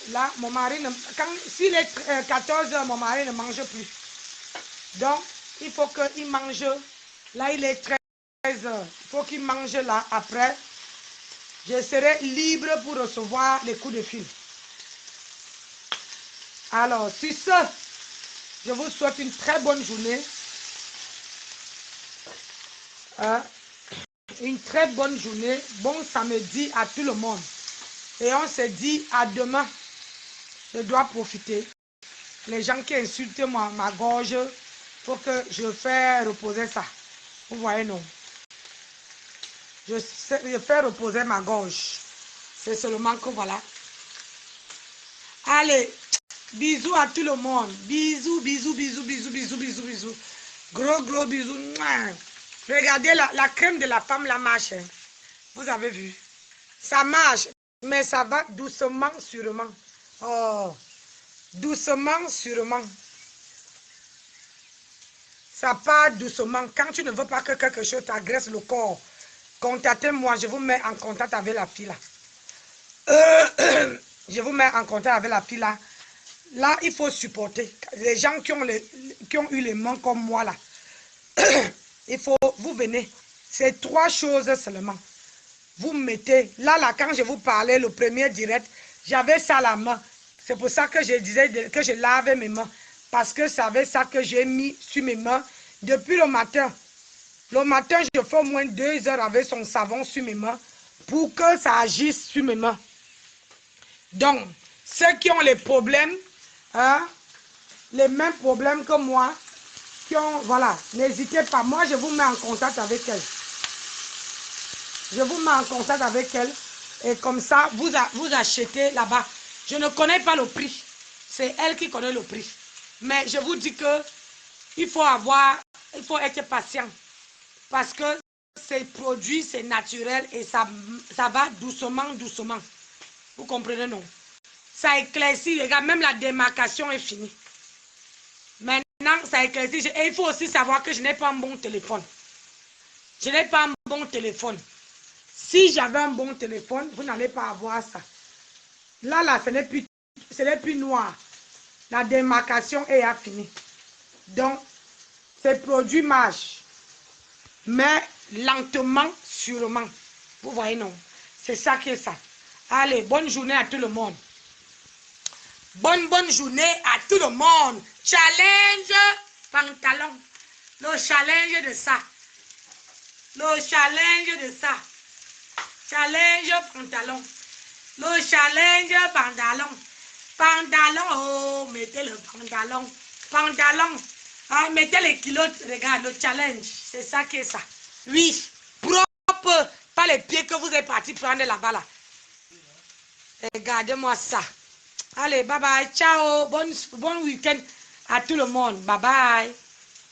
Là, mon mari, s'il est 14 h, mon mari ne mange plus. Donc, il faut qu'il mange. Là, il est 13 h. Il faut qu'il mange là. Après, je serai libre pour recevoir les coups de fil. Alors, sur ce, je vous souhaite une très bonne journée. Une très bonne journée. Bon samedi à tout le monde. Et on se dit à demain. Je dois profiter. Les gens qui insultent ma gorge, il faut que je fasse reposer ça. Vous voyez, non? Je fais reposer ma gorge. C'est seulement que voilà. Allez, bisous à tout le monde. Bisous, bisous, bisous, bisous, bisous, bisous, bisous. Gros, gros bisous. Regardez la crème de la femme, la marche. Hein. Vous avez vu? Ça marche, mais ça va doucement, sûrement. Oh, doucement, sûrement. Ça part doucement. Quand tu ne veux pas que quelque chose t'agresse le corps, contactez-moi, je vous mets en contact avec la fille là. Je vous mets en contact avec la fille là. Là, il faut supporter. Les gens qui ont eu les mains comme moi là, il faut, vous venez. C'est 3 choses seulement. Vous mettez, là, quand je vous parlais, le premier direct, j'avais ça à la main. C'est pour ça que je disais que je lavais mes mains. Parce que c'est ça que j'ai mis sur mes mains depuis le matin. Le matin, je fais au moins 2 heures avec son savon sur mes mains pour que ça agisse sur mes mains. Donc, ceux qui ont les problèmes, hein, les mêmes problèmes que moi, qui ont, voilà, n'hésitez pas. Moi, je vous mets en contact avec elle. Je vous mets en contact avec elle. Et comme ça, vous achetez là-bas. Je ne connais pas le prix. C'est elle qui connaît le prix. Mais je vous dis que il faut être patient. Parce que ces produits, c'est naturel et ça va doucement, doucement. Vous comprenez, non? Ça éclaircit, regarde, même la démarcation est finie. Maintenant, ça éclaircit. Et il faut aussi savoir que je n'ai pas un bon téléphone. Je n'ai pas un bon téléphone. Si j'avais un bon téléphone, vous n'allez pas avoir ça. Là, ce n'est plus noir. La démarcation est finie. Donc, ces produits marchent. Mais lentement, sûrement. Vous voyez, non? C'est ça qui est ça. Allez, bonne journée à tout le monde. Bonne journée à tout le monde. Challenge pantalon. Le challenge de ça. Le challenge de ça. Challenge pantalon. Le challenge pantalon. Pantalon, oh, mettez le pantalon. Pantalon. Ah, mettez les kilos, regarde, le challenge. C'est ça qui est ça. Oui, propre. Pas les pieds que vous êtes parti prendre là-bas là. Regardez-moi ça. Allez, bye bye. Ciao. Bon week-end à tout le monde. Bye bye.